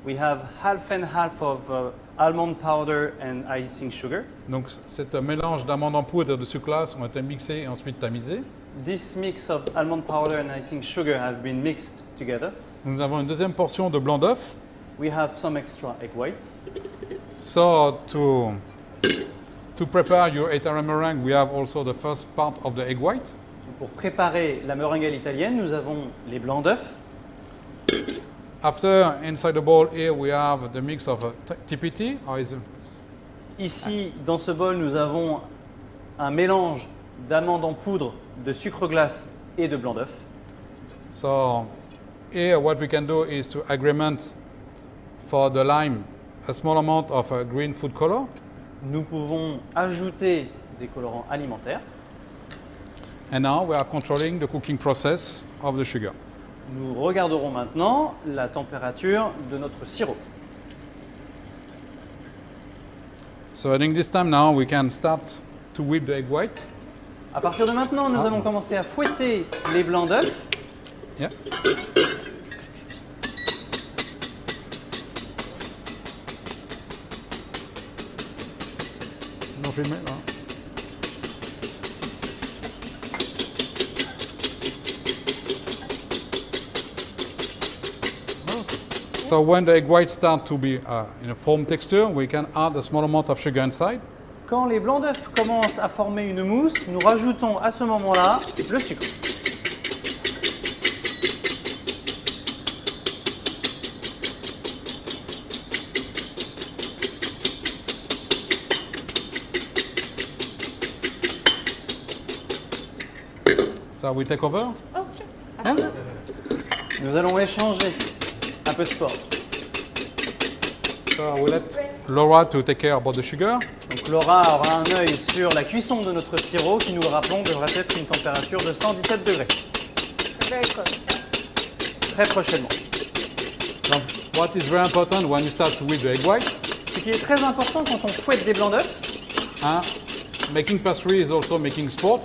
S5: We have half and half of almond powder and icing sugar.
S6: Donc cet mélange d'amandes en poudre et de sucre glace ont été mixés et ensuite tamisés.
S5: This mix of almond powder and icing sugar have been mixed together.
S6: Nous avons une deuxième portion de blanc d'œuf.
S5: We have some extra egg whites.
S6: So to prepare your Italian meringue, we have also the first part of the egg white.
S5: Pour préparer la meringue à l'italienne, nous avons les blancs d'œufs.
S6: After, inside the bowl here, we have the mix of TPT.
S5: Ici, dans ce bol, nous avons un mélange d'amandes en poudre, de sucre glace et de blanc d'œuf.
S6: So here, what we can do is to agreement for the lime a small amount of green food color.
S5: Nous pouvons ajouter des colorants alimentaires.
S6: And now we are controlling the cooking process of the sugar.
S5: Nous regarderons maintenant la température de notre sirop.
S6: So I think this time now we can start to whip the egg white.
S5: À partir de maintenant, nous allons commencer à fouetter les blancs d'œufs.
S6: Yeah. Non filmé là. So when the egg whites start to be in a foam texture, we can add a small amount of sugar inside.
S5: Quand les blancs d'œufs commencent à former une mousse, nous rajoutons à ce moment-là le sucre.
S6: So we take over.
S2: Oh, sure.
S5: Nous allons échanger un peu de sport.
S6: So we let Laura to take care about the sugar.
S5: Donc Laura aura un œil sur la cuisson de notre sirop qui, nous le rappelons, devrait être une température de 117 degrés.
S2: Very close.
S5: Très prochainement.
S6: So what is very important when you start to whip the egg white,
S5: Ce qui est très important quand on fouette des blancs d'œufs,
S6: making pastry is also making sports.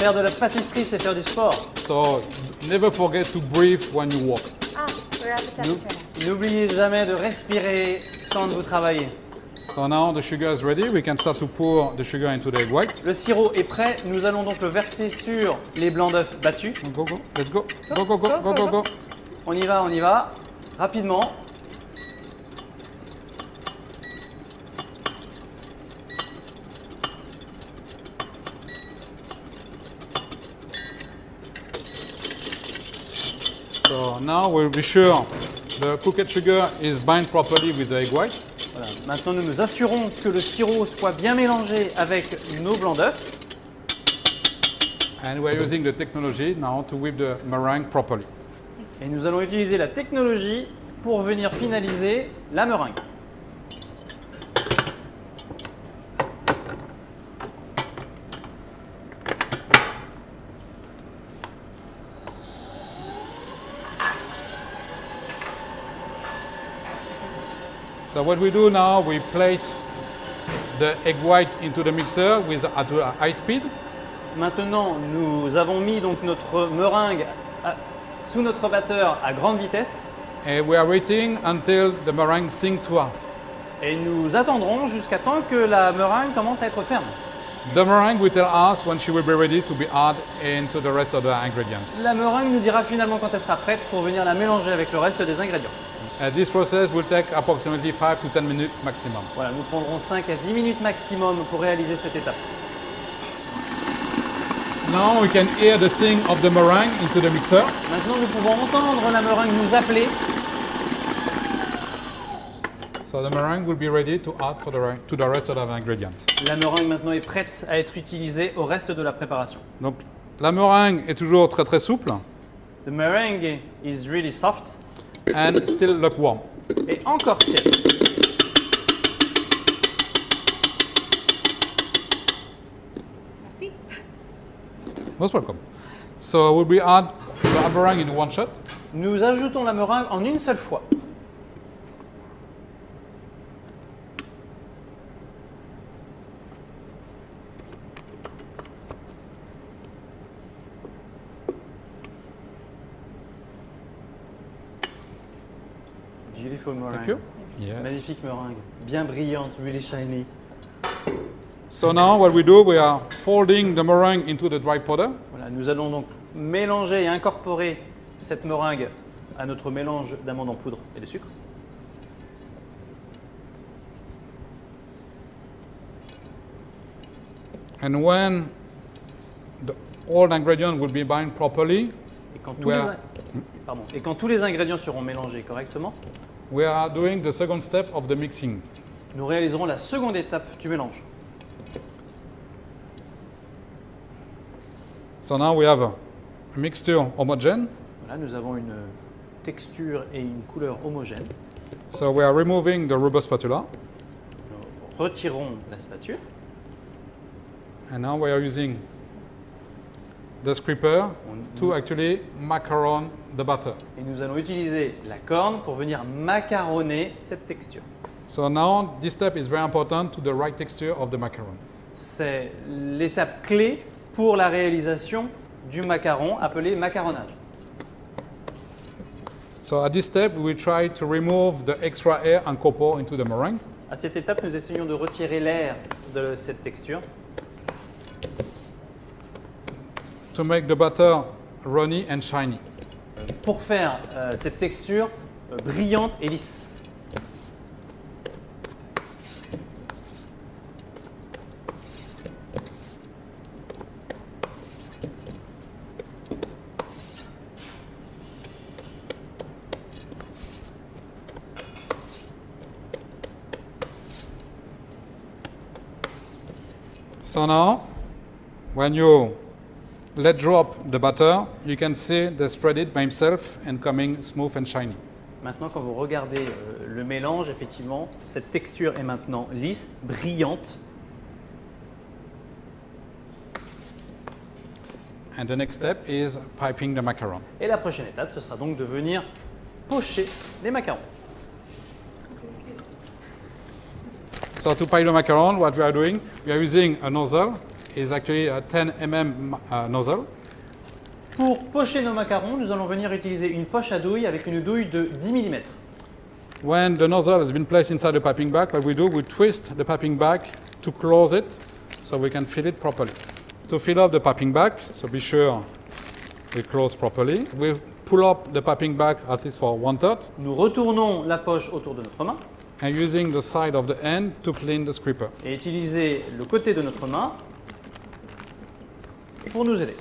S5: faire de la pâtisserie, c'est faire du sport.
S6: So never forget to breathe when you walk.
S2: Ah, we're at the temperature now.
S5: N'oubliez jamais de respirer quand vous travaillez.
S6: So now the sugar is ready. We can start to pour the sugar into the egg white.
S5: Le sirop est prêt, nous allons donc le verser sur les blancs d'œufs battus.
S6: Go, go, let's go. Go, go, go, go, go, go.
S5: On y va, rapidement.
S6: So now we'll be sure the cooked sugar is bind properly with the egg white.
S5: Voilà. Maintenant, nous nous assurons que le sirop soit bien mélangé avec nos blancs d'œufs.
S6: And we're using the technology now to whip the meringue properly.
S5: Et nous allons utiliser la technologie pour venir finaliser la meringue.
S6: So what we do now, we place the egg white into the mixer with at high speed.
S5: Maintenant, nous avons mis donc notre meringue sous notre batteur à grande vitesse
S6: And we are waiting until the meringue sings to us.
S5: Et nous attendrons jusqu'à temps que la meringue commence à être ferme.
S6: The meringue will tell us when she will be ready to be added into the rest of the ingredients.
S5: La meringue nous dira finalement quand elle sera prête pour venir la mélanger avec le reste des ingrédients.
S6: This process will take approximately 5 to 10 minutes maximum.
S5: Voilà, nous prendrons 5 à 10 minutes maximum pour réaliser cette étape.
S6: Now we can hear the sing of the meringue into the mixer.
S5: Maintenant, nous pouvons entendre la meringue nous appeler.
S6: So the meringue will be ready to add to the rest of the ingredients.
S5: La meringue maintenant est prête à être utilisée au reste de la préparation.
S6: Donc la meringue est toujours très très souple
S5: The meringue is really soft
S6: and still lukewarm.
S5: et encore tiède.
S6: Most welcome. So we'll be add the meringue in one shot.
S5: Nous ajoutons la meringue en une seule fois. Beautiful meringue.
S6: Thank you. Yes.
S5: Magnifique meringue, bien brillante, really shiny.
S6: So now what we do, we are folding the meringue into the dry powder.
S5: Voilà, nous allons donc mélanger et incorporer cette meringue à notre mélange d'amandes en poudre et de sucre.
S6: And when all the ingredients will be bound properly,
S5: Et quand, tous
S6: Voilà.
S5: et quand tous les ingrédients seront mélangés correctement,
S6: we are doing the second step of the mixing.
S5: nous réaliserons la seconde étape du mélange.
S6: So now we have a mixture homogene.
S5: Voilà, nous avons une texture et une couleur homogène.
S6: So we are removing the rubber spatula.
S5: Nous retirons la spatule.
S6: And now we are using the scraper to actually macaron the batter.
S5: Et nous allons utiliser la corne pour venir macaronner cette texture.
S6: So now this step is very important to the right texture of the macaron.
S5: C'est l'étape clé pour la réalisation du macaron appelé macaronnage.
S6: So at this step, we will try to remove the extra air and copper into the meringue.
S5: À cette étape, nous essayons de retirer l'air de cette texture
S6: To make the batter runny and shiny.
S5: pour faire cette texture brillante et lisse.
S6: So now, when you let drop the batter, you can see the spread it by himself and coming smooth and shiny.
S5: Maintenant, quand vous regardez le mélange, effectivement, cette texture est maintenant lisse, brillante.
S6: And the next step is piping the macaron.
S5: Et la prochaine étape, ce sera donc de venir pocher les macarons.
S6: So to pipe the macaron, what we are doing, we are using a nozzle. It's actually a 10 mm nozzle.
S5: Pour pocher nos macarons, nous allons venir utiliser une poche à douille avec une douille de 10 mm.
S6: When the nozzle has been placed inside the piping bag, what we do, we twist the piping bag to close it so we can fill it properly. To fill up the piping bag, so be sure we close properly. We pull up the piping bag at least for 1/3
S5: Nous retournons la poche autour de notre main
S6: and using the side of the end to clean the scraper.
S5: et utiliser le côté de notre main pour nous aider.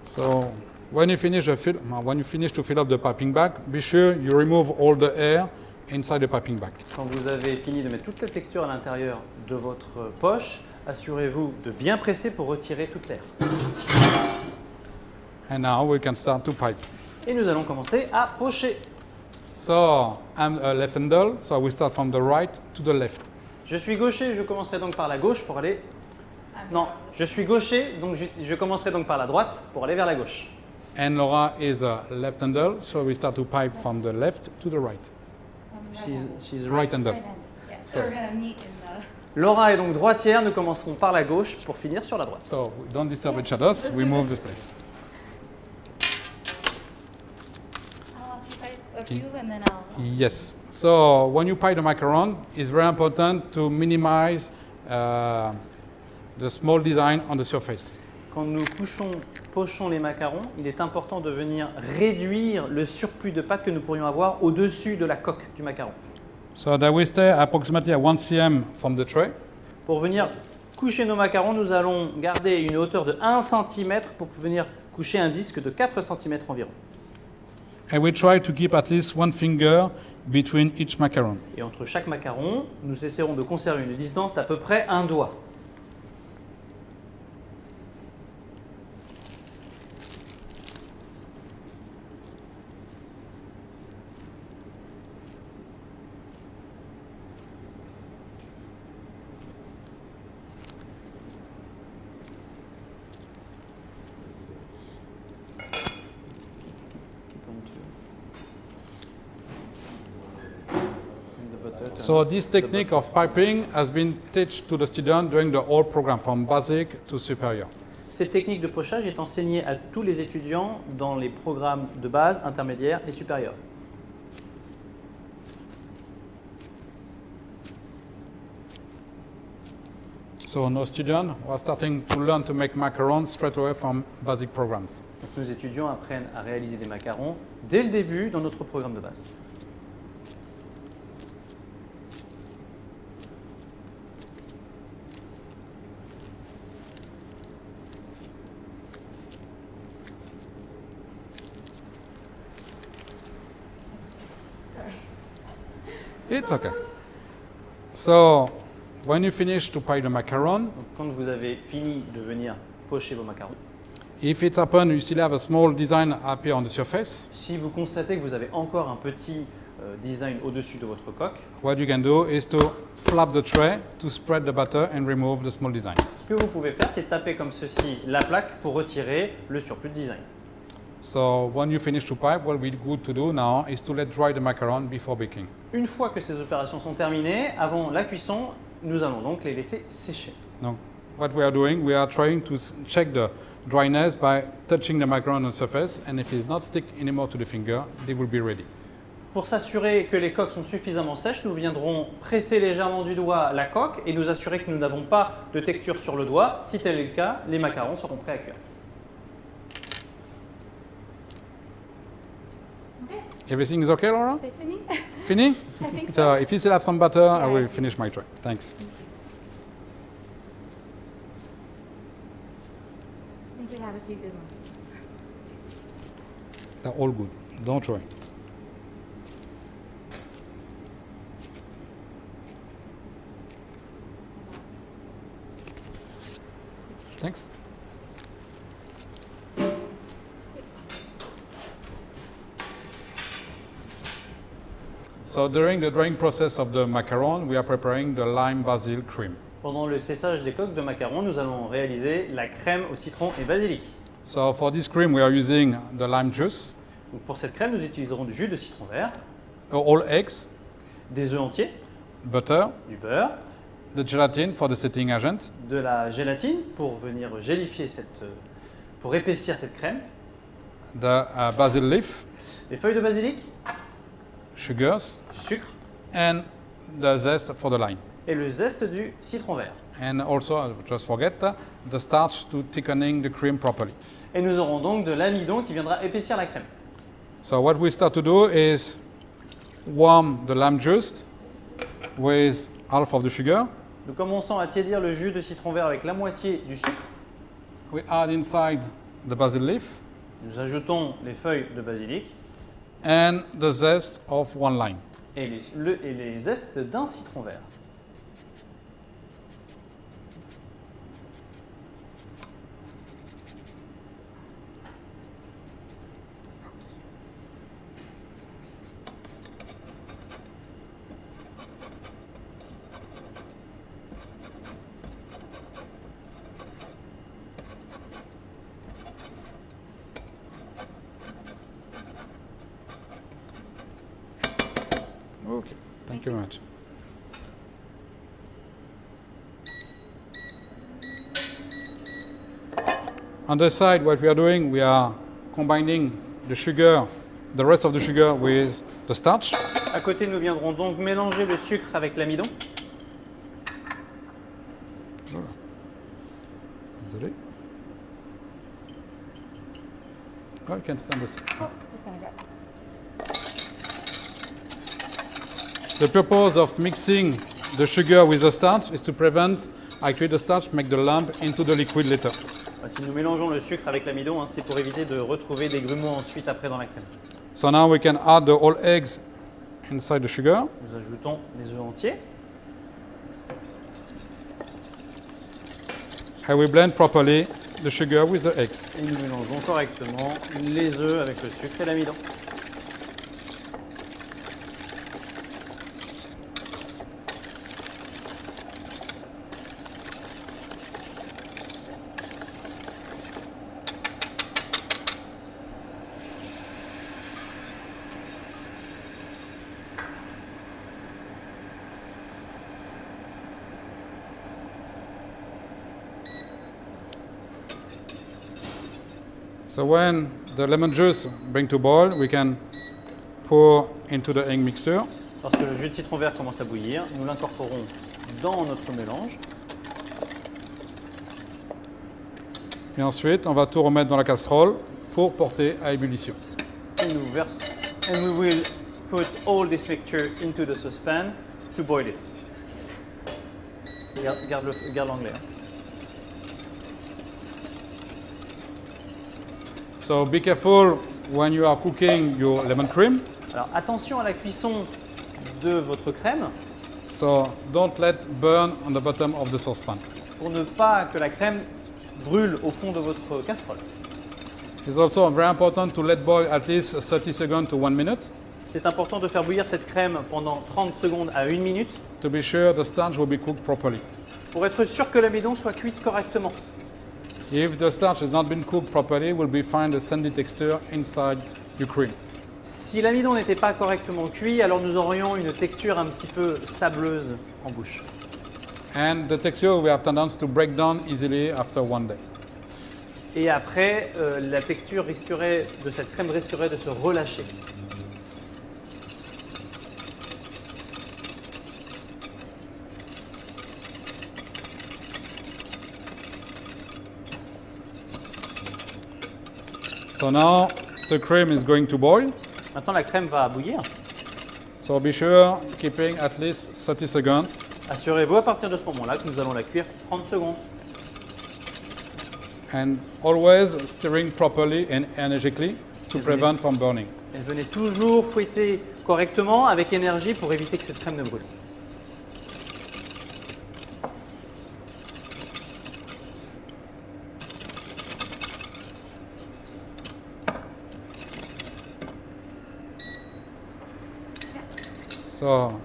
S6: So when you finish to fill up the piping bag, be sure you remove all the air inside the piping bag.
S5: Quand vous avez fini de mettre toute la texture à l'intérieur de votre poche, assurez-vous de bien presser pour retirer toute l'air.
S6: And now we can start to pipe.
S5: Et nous allons commencer à pocher.
S6: So I'm a left-hander, so we start from the right to the left.
S5: Je suis gaucher, je commencerai donc par la gauche pour aller... Non, je suis gaucher, donc je commencerai donc par la droite pour aller vers la gauche.
S6: And Laura is a left-hander, so we start to pipe from the left to the right.
S5: She's
S6: Right-hander.
S2: So we're gonna meet in the.
S5: Laura est donc droitière, nous commencerons par la gauche pour finir sur la droite.
S6: So we don't disturb each other. We move this place.
S2: I'll type a few and then I'll.
S6: Yes. So when you pie the macaron, it's very important to minimize the small design on the surface.
S5: Quand nous pochons les macarons, il est important de venir réduire le surplus de pâte que nous pourrions avoir au-dessus de la coque du macaron.
S6: So that we stay approximately at 1 cm from the tray.
S5: Pour venir coucher nos macarons, nous allons garder une hauteur de 1 cm pour venir coucher un disque de 4 cm environ.
S6: And we try to keep at least 1 finger between each macaron.
S5: Et entre chaque macaron, nous essaierons de conserver une distance d'à peu près un doigt.
S6: So this technique of piping has been taught to the student during the whole program, from basic to superior.
S5: Cette technique de pochage est enseignée à tous les étudiants dans les programmes de base, intermédiaires et supérieurs.
S6: So nos students are starting to learn to make macarons straight away from basic programs.
S5: Donc nos étudiants apprennent à réaliser des macarons dès le début dans notre programme de base.
S6: It's okay. So when you finish to pie the macaron,
S5: Donc, quand vous avez fini de venir pocher vos macarons,
S6: if it's happen, you still have a small design appear on the surface.
S5: si vous constatez que vous avez encore un petit design au-dessus de votre coque,
S6: What you can do is to flap the tray to spread the butter and remove the small design.
S5: ce que vous pouvez faire, c'est taper comme ceci la plaque pour retirer le surplus de design.
S6: So when you finish to pipe, what we good to do now is to let dry the macaron before baking.
S5: Une fois que ces opérations sont terminées, avant la cuisson, nous allons donc les laisser sécher.
S6: Now, what we are doing, we are trying to check the dryness by touching the macaron on the surface, and if it's not stick anymore to the finger, they will be ready.
S5: Pour s'assurer que les coques sont suffisamment sèches, nous viendrons presser légèrement du doigt la coque et nous assurer que nous n'avons pas de texture sur le doigt. Si tel est le cas, les macarons seront prêts à cuire.
S6: Everything is okay, Laura?
S2: Stay fini?
S6: Fini?
S2: I think
S6: So if you still have some butter, I will finish my tray. Thanks.
S2: I think we have a few good ones.
S6: They're all good. Don't worry. Thanks. So during the drying process of the macaron, we are preparing the lime basil cream.
S5: Pendant le séchage des coques de macarons, nous allons réaliser la crème au citron et basilic.
S6: So for this cream, we are using the lime juice,
S5: Donc pour cette crème, nous utiliserons du jus de citron vert,
S6: all eggs,
S5: des œufs entiers,
S6: butter,
S5: du beurre,
S6: the gelatin for the setting agent,
S5: de la gélatine pour venir gélifier pour épaissir cette crème,
S6: the basil leaf,
S5: des feuilles de basilic,
S6: sugars,
S5: du sucre
S6: and the zest for the lime.
S5: et le zeste du citron vert.
S6: And also, just forget, the starch to thickening the cream properly.
S5: Et nous aurons donc de l'amidon qui viendra épaissir la crème.
S6: So what we start to do is warm the lime juice with half of the sugar.
S5: Nous commençons à tiédir le jus de citron vert avec la moitié du sucre.
S6: We add inside the basil leaf
S5: Nous ajoutons les feuilles de basilic
S6: and the zest of one lime.
S5: et les zestes d'un citron vert.
S6: Okay, thank you very much. On the side, what we are doing, we are combining the sugar, the rest of the sugar with the starch.
S5: À côté, nous viendrons donc mélanger le sucre avec l'amidon.
S6: Désolé. Oh, you can stand this.
S2: Just gonna grab.
S6: The purpose of mixing the sugar with the starch is to prevent actually the starch make the lump into the liquid later.
S5: Si nous mélangeons le sucre avec l'amidon, c'est pour éviter de retrouver des grumeaux ensuite après dans la crème.
S6: So now we can add the whole eggs inside the sugar.
S5: Nous ajoutons les œufs entiers.
S6: And we blend properly the sugar with the eggs.
S5: Et nous mélangeons correctement les œufs avec le sucre et l'amidon.
S6: So when the lemon juice bring to boil, we can pour into the egg mixture.
S5: Lorsque le jus de citron vert commence à bouillir, nous l'incorporons dans notre mélange.
S6: Et ensuite, on va tout remettre dans la casserole pour porter à ébullition.
S5: Et nous versons. And we will put all this mixture into the saucepan to boil it. Garde l'anglais. Hein.
S6: So be careful when you are cooking your lemon cream.
S5: Alors attention à la cuisson de votre crème
S6: So don't let burn on the bottom of the saucepan.
S5: pour ne pas que la crème brûle au fond de votre casserole.
S6: It's also very important to let boil at least 30 seconds to 1 minute
S5: C'est important de faire bouillir cette crème pendant 30 secondes à 1 minute
S6: to be sure the starch will be cooked properly.
S5: pour être sûr que l'amidon soit cuite correctement.
S6: If the starch has not been cooked properly, we'll be find a sandy texture inside your cream.
S5: Si l'amidon n'était pas correctement cuit, alors nous aurions une texture un petit peu sableuse en bouche.
S6: And the texture will have tendance to break down easily after 1 day.
S5: Et après, la texture de cette crème risquerait de se relâcher.
S6: So now the cream is going to boil.
S5: Maintenant, la crème va bouillir.
S6: So be sure keeping at least 30 seconds.
S5: Assurez-vous à partir de ce moment-là que nous allons la cuire 30 secondes.
S6: And always stirring properly and energetically to prevent from burning.
S5: Et venez toujours fouetter correctement avec énergie pour éviter que cette crème ne brûle.
S6: So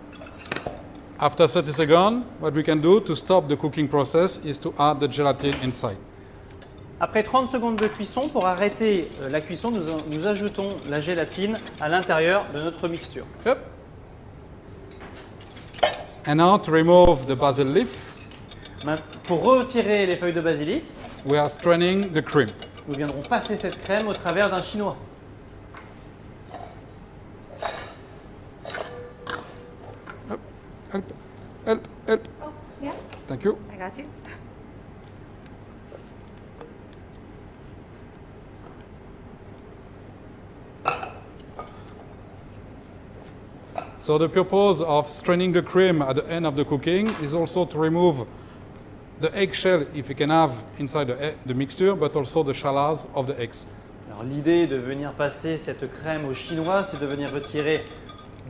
S6: after 30 seconds, what we can do to stop the cooking process is to add the gelatin inside.
S5: Après 30 secondes de cuisson, pour arrêter la cuisson, nous ajoutons la gélatine à l'intérieur de notre mixture.
S6: Yep. And now to remove the basil leaf,
S5: Pour retirer les feuilles de basilic,
S6: we are straining the cream.
S5: nous viendrons passer cette crème au travers d'un chinois.
S6: Help.
S2: Oh, yeah,
S6: Thank you.
S2: I got you.
S6: So the purpose of straining the cream at the end of the cooking is also to remove the eggshell, if you can have inside the mixture, but also the shallows of the eggs.
S5: Alors l'idée de venir passer cette crème au chinois, c'est de venir retirer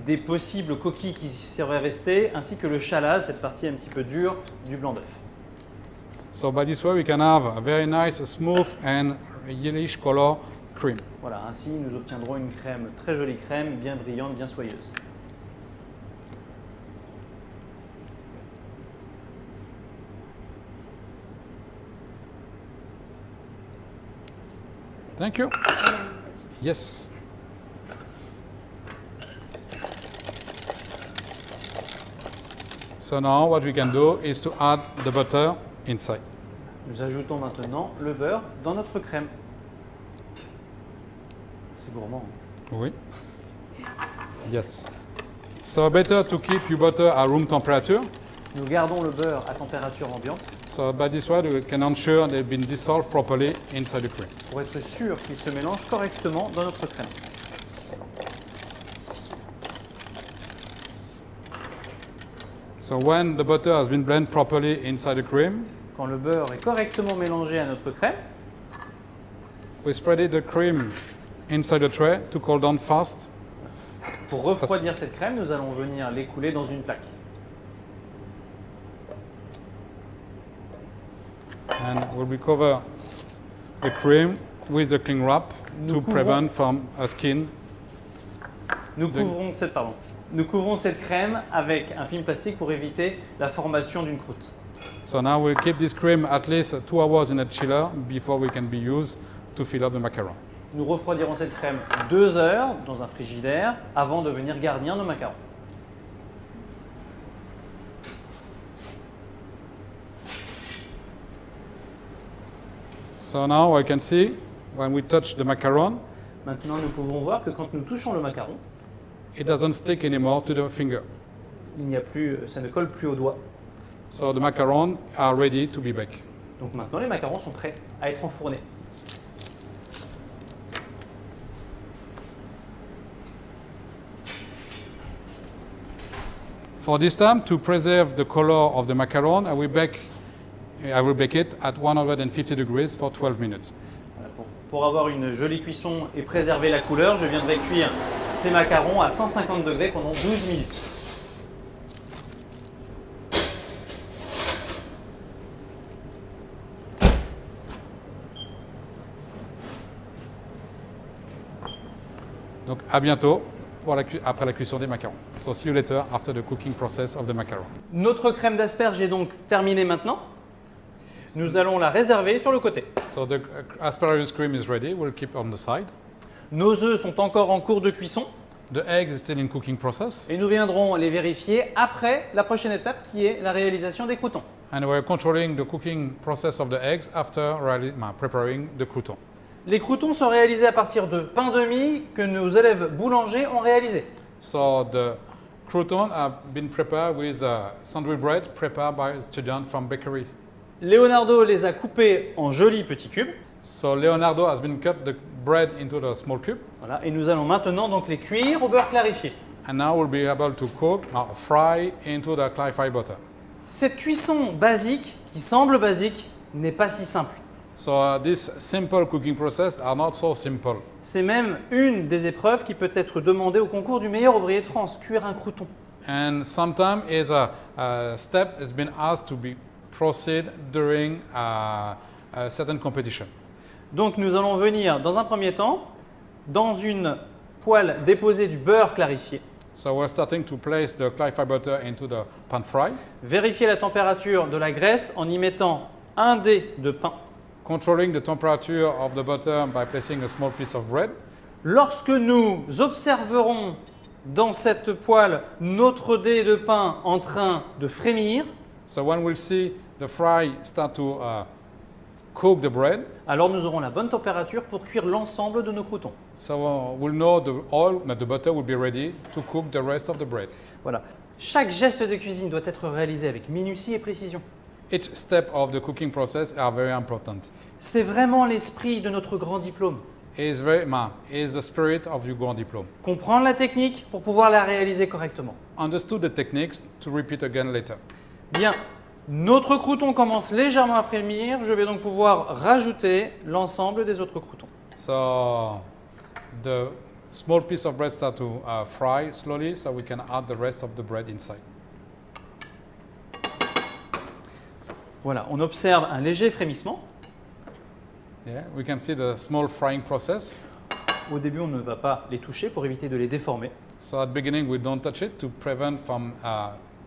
S5: des possibles coquilles qui seraient restées, ainsi que le chalaz, cette partie un petit peu dure du blanc d'œuf.
S6: So by this way we can have a very nice, smooth and yellowish color cream.
S5: Voilà, ainsi nous obtiendrons une crème, très jolie crème, bien brillante, bien soyeuse.
S6: Thank you. Yes. So now what we can do is to add the butter inside.
S5: Nous ajoutons maintenant le beurre dans notre crème. C'est gourmand.
S6: Oui. Yes. So better to keep your butter at room temperature.
S5: Nous gardons le beurre à température ambiante
S6: So by this way, we can ensure they've been dissolved properly inside the cream.
S5: pour être sûr qu'il se mélange correctement dans notre crème.
S6: So when the butter has been blended properly inside the cream,
S5: Quand le beurre est correctement mélangé à notre crème,
S6: we spread the cream inside the tray to cool down fast.
S5: pour refroidir cette crème, nous allons venir l'écouler dans une plaque.
S6: And we'll recover the cream with a cling wrap to
S5: Nous couvrons-
S6: prevent from a skin.
S5: Nous couvrons cette crème avec un film plastique pour éviter la formation d'une croûte.
S6: So now we'll keep this cream at least 2 hours in a chiller before we can be used to fill up the macaron.
S5: Nous refroidirons cette crème 2 heures dans un frigidaire avant de venir garnir nos macarons.
S6: So now I can see when we touch the macaron,
S5: Maintenant, nous pouvons voir que quand nous touchons le macaron,
S6: it doesn't stick anymore to the finger.
S5: ça ne colle plus au doigt.
S6: So the macarons are ready to be baked.
S5: Donc maintenant, les macarons sont prêts à être enfournés.
S6: For this time, to preserve the color of the macaron, I will bake it at 150 degrees for 12 minutes.
S5: Voilà, pour avoir une jolie cuisson et préserver la couleur, je viendrai cuire ces macarons à 150 degrés pendant 12 minutes.
S6: Donc à bientôt après la cuisson des macarons. So see you later after the cooking process of the macaron.
S5: Notre crème d'asperge est donc terminée maintenant. Nous allons la réserver sur le côté.
S6: So the asparagus cream is ready. We'll keep on the side.
S5: Nos œufs sont encore en cours de cuisson
S6: The egg is still in cooking process.
S5: et nous viendrons les vérifier après la prochaine étape qui est la réalisation des croûtons.
S6: And we're controlling the cooking process of the eggs after preparing the crouton.
S5: Les croûtons sont réalisés à partir de pain de mie que nos élèves boulangers ont réalisé.
S6: So the croutons have been prepared with sandwich bread prepared by a student from bakery.
S5: Leonardo les a coupés en jolis petits cubes.
S6: So Leonardo has been cut the bread into the small cube.
S5: Voilà, et nous allons maintenant donc les cuire au beurre clarifié.
S6: And now we'll be able to fry into the clarified butter.
S5: Cette cuisson basique, qui semble basique, n'est pas si simple.
S6: So this simple cooking process are not so simple.
S5: C'est même une des épreuves qui peut être demandée au concours du meilleur ouvrier de France, cuire un crouton.
S6: And sometimes is a step has been asked to be proceed during a certain competition.
S5: Donc nous allons venir dans un premier temps dans une poêle déposer du beurre clarifié,
S6: So we're starting to place the clarified butter into the pan fry,
S5: vérifier la température de la graisse en y mettant un dé de pain.
S6: controlling the temperature of the butter by placing a small piece of bread.
S5: Lorsque nous observerons dans cette poêle notre dé de pain en train de frémir,
S6: So when we'll see the fry start to cook the bread,
S5: alors nous aurons la bonne température pour cuire l'ensemble de nos croûtons.
S6: so we'll know the butter will be ready to cook the rest of the bread.
S5: Voilà. Chaque geste de cuisine doit être réalisé avec minutie et précision.
S6: Each step of the cooking process are very important.
S5: C'est vraiment l'esprit de notre grand diplôme.
S6: Is the spirit of your grand diplôme.
S5: Comprendre la technique pour pouvoir la réaliser correctement.
S6: Understood the techniques to repeat again later.
S5: Bien, notre crouton commence légèrement à frémir. Je vais donc pouvoir rajouter l'ensemble des autres croûtons.
S6: So the small piece of bread start to fry slowly, so we can add the rest of the bread inside.
S5: Voilà, on observe un léger frémissement.
S6: Yeah, we can see the small frying process.
S5: Au début, on ne va pas les toucher pour éviter de les déformer.
S6: So at the beginning, we don't touch it to prevent from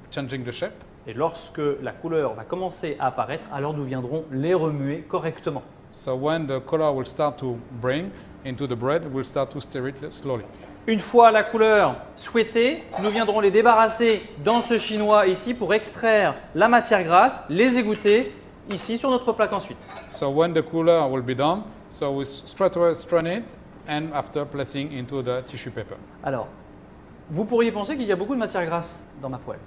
S6: changing the shape.
S5: Et lorsque la couleur va commencer à apparaître, alors nous viendrons les remuer correctement.
S6: So when the color will start to bring into the bread, we'll start to stir it slowly.
S5: Une fois la couleur souhaitée, nous viendrons les débarrasser dans ce chinois ici pour extraire la matière grasse, les égoutter ici sur notre plaque ensuite.
S6: So when the cooler will be done, so we straight away strain it and after placing into the tissue paper.
S5: Alors, vous pourriez penser qu'il y a beaucoup de matière grasse dans ma poêle.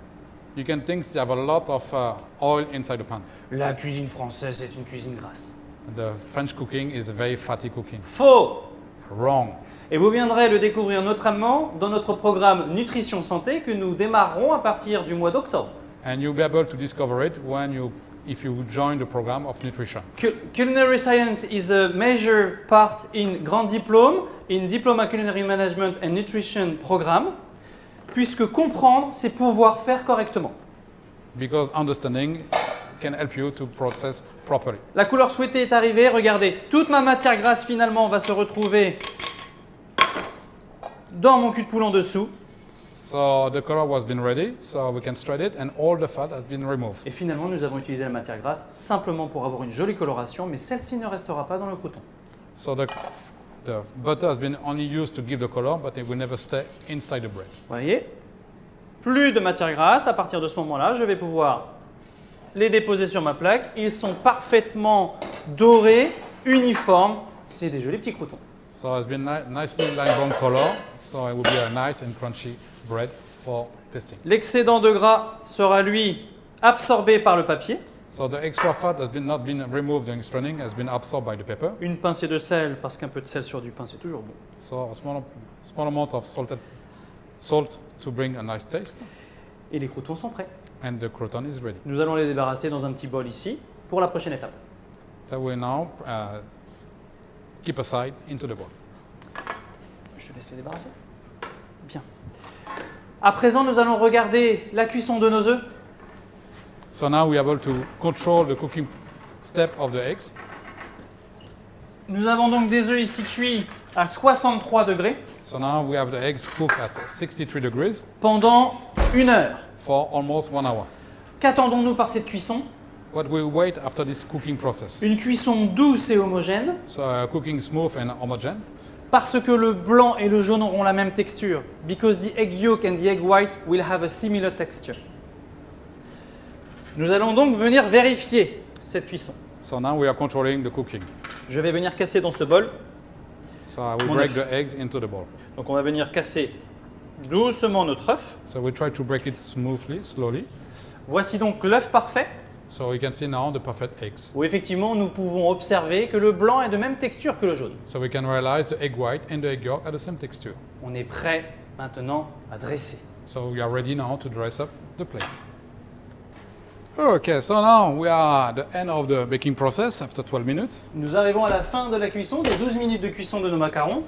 S6: You can think you have a lot of oil inside the pan.
S5: La cuisine française, c'est une cuisine grasse.
S6: The French cooking is a very fatty cooking.
S5: Faux!
S6: Wrong.
S5: Et vous viendrez le découvrir notamment dans notre programme Nutrition Santé que nous démarrerons à partir du mois d'octobre.
S6: And you'll be able to discover it if you join the program of nutrition.
S5: Culinary Science is a major part in Grand Diplôme, in Diploma Culinary Management and Nutrition Programme, puisque comprendre, c'est pouvoir faire correctement.
S6: Because understanding can help you to process properly.
S5: La couleur souhaitée est arrivée, regardez, toute ma matière grasse finalement va se retrouver dans mon cul de poule en dessous.
S6: So the color was been ready, so we can strain it and all the fat has been removed.
S5: Et finalement, nous avons utilisé la matière grasse simplement pour avoir une jolie coloration, mais celle-ci ne restera pas dans le croûton.
S6: So the butter has been only used to give the color, but it will never stay inside the bread.
S5: Vous voyez, plus de matière grasse. À partir de ce moment-là, je vais pouvoir les déposer sur ma plaque. Ils sont parfaitement dorés, uniformes. C'est des jolis petits croûtons.
S6: So it's been nicely light brown color, so it will be a nice and crunchy bread for testing.
S5: L'excédent de gras sera, lui, absorbé par le papier.
S6: So the extra fat has not been removed during straining, has been absorbed by the paper.
S5: Une pincée de sel, parce qu'un peu de sel sur du pain, c'est toujours bon.
S6: So a small amount of salt to bring a nice taste.
S5: Et les croûtons sont prêts.
S6: And the crouton is ready.
S5: Nous allons les débarrasser dans un petit bol ici pour la prochaine étape.
S6: So we now keep aside into the bowl.
S5: Je te laisse les débarrasser. Bien. À présent, nous allons regarder la cuisson de nos œufs.
S6: So now we are able to control the cooking step of the eggs.
S5: Nous avons donc des œufs ici cuits à 63 degrés
S6: So now we have the eggs cooked at 63 degrees
S5: pendant 1 heure.
S6: for almost 1 hour.
S5: Qu'attendons-nous par cette cuisson?
S6: What we wait after this cooking process?
S5: Une cuisson douce et homogène,
S6: So cooking smooth and homogene.
S5: parce que le blanc et le jaune auront la même texture. Because the egg yolk and the egg white will have a similar texture. Nous allons donc venir vérifier cette cuisson.
S6: So now we are controlling the cooking.
S5: Je vais venir casser dans ce bol.
S6: So we
S5: Mon
S6: break
S5: œuf.
S6: the eggs into the bowl.
S5: Donc on va venir casser doucement notre œuf.
S6: So we try to break it smoothly, slowly.
S5: Voici donc l'œuf parfait,
S6: So you can see now the perfect eggs.
S5: où effectivement nous pouvons observer que le blanc est de même texture que le jaune.
S6: So we can realize the egg white and the egg yolk are the same texture.
S5: On est prêt maintenant à dresser.
S6: So we are ready now to dress up the plate. Okay, so now we are at the end of the baking process after 12 minutes.
S5: Nous arrivons à la fin de la cuisson, des 12 minutes de cuisson de nos macarons.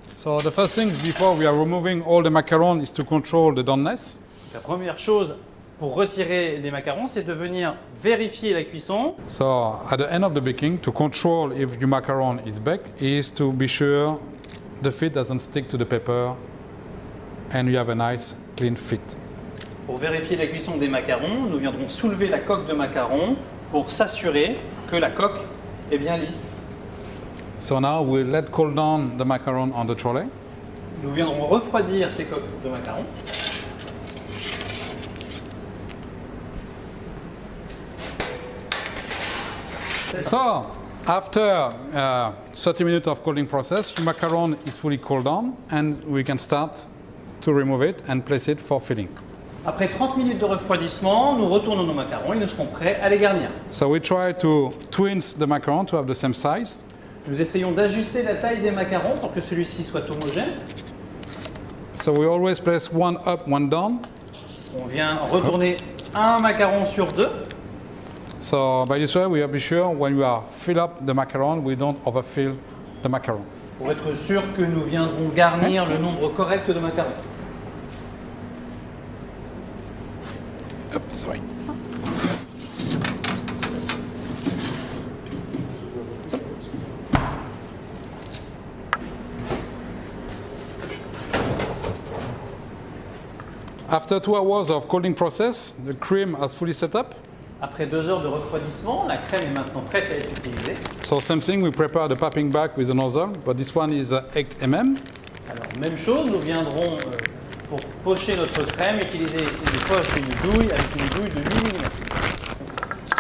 S6: So the first thing before we are removing all the macaron is to control the doneness.
S5: La première chose pour retirer les macarons, c'est de venir vérifier la cuisson.
S6: So at the end of the baking, to control if your macaron is baked, is to be sure the feet doesn't stick to the paper and you have a nice clean feet.
S5: Pour vérifier la cuisson des macarons, nous viendrons soulever la coque de macaron pour s'assurer que la coque est bien lisse.
S6: So now we let cool down the macaron on the trolley.
S5: Nous viendrons refroidir ces coques de macarons.
S6: So after 30 minutes of cooling process, your macaron is fully cooled down and we can start to remove it and place it for filling.
S5: Après 30 minutes de refroidissement, nous retournons nos macarons et nous serons prêts à les garnir.
S6: So we try to twins the macaron to have the same size.
S5: Nous essayons d'ajuster la taille des macarons pour que celui-ci soit homogène.
S6: So we always place one up, one down.
S5: On vient retourner un macaron sur deux.
S6: So by this way, we are be sure when we are fill up the macaron, we don't overfill the macaron.
S5: Pour être sûr que nous viendrons garnir le nombre correct de macarons.
S6: Hop, sorry. After 2 hours of cooling process, the cream has fully set up.
S5: Après 2 heures de refroidissement, la crème est maintenant prête à être utilisée.
S6: So same thing, we prepare the piping bag with a nozzle, but this one is 8 mm.
S5: Alors, même chose, nous viendrons pour pocher notre crème utiliser une poche d'une douille avec une douille de 8 mm.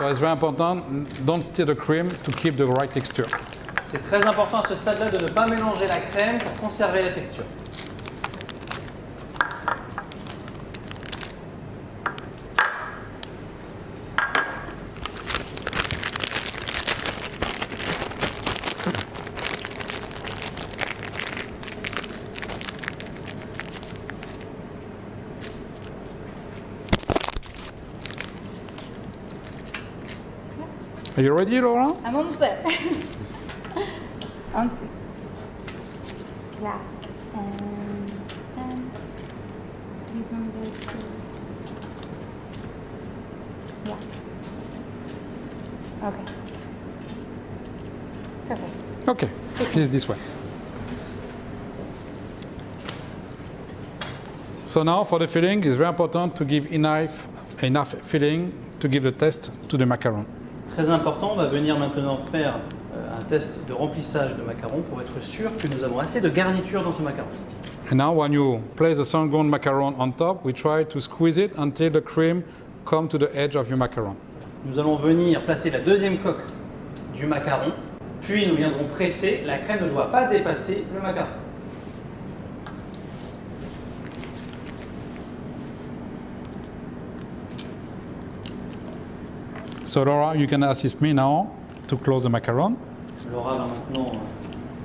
S6: So it's very important, don't stir the cream to keep the right texture.
S5: C'est très important à ce stade-là de ne pas mélanger la crème pour conserver la texture.
S6: Are you ready, Laura?
S2: I'm almost there. On to. Yeah. And then these ones are too. Yeah. Okay. Perfect.
S6: Okay, please this way. So now for the filling, it's very important to give enough filling to give the test to the macaron.
S5: Très important, on va venir maintenant faire un test de remplissage de macaron pour être sûr que nous avons assez de garniture dans ce macaron.
S6: And now when you place the sun-grown macaron on top, we try to squeeze it until the cream comes to the edge of your macaron.
S5: Nous allons venir placer la deuxième coque du macaron, puis nous viendrons presser. La crème ne doit pas dépasser le macaron.
S6: So Laura, you can assist me now to close the macaron.
S5: Laura va maintenant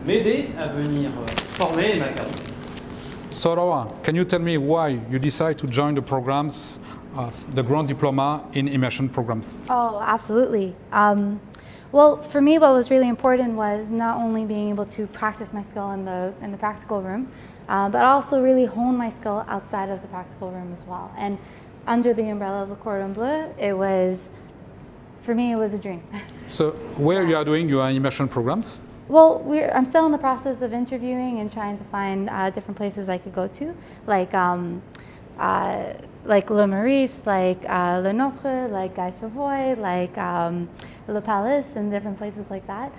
S5: m'aider à venir former les macarons.
S6: So Laura, can you tell me why you decide to join the programs of the Grand Diploma in Immersion programs?
S2: Oh, absolutely. Well, for me, what was really important was not only being able to practice my skill in the practical room, but also really hone my skill outside of the practical room as well. And under the umbrella of the Cordon Bleu, for me, it was a dream.
S6: So where you are doing your immersion programs?
S2: Well, I'm still in the process of interviewing and trying to find different places I could go to, like Le Maurice, like Le Notre, like Guy Savoy, like Le Palace, and different places like that.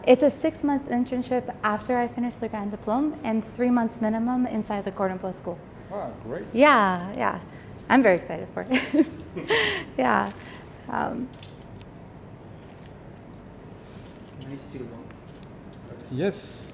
S2: It's a 6-month internship after I finish the Grand Diplôme and 3 months minimum inside the Cordon Bleu school.
S6: Wow, great.
S2: Yeah. I'm very excited for it. Yeah.
S6: Yes.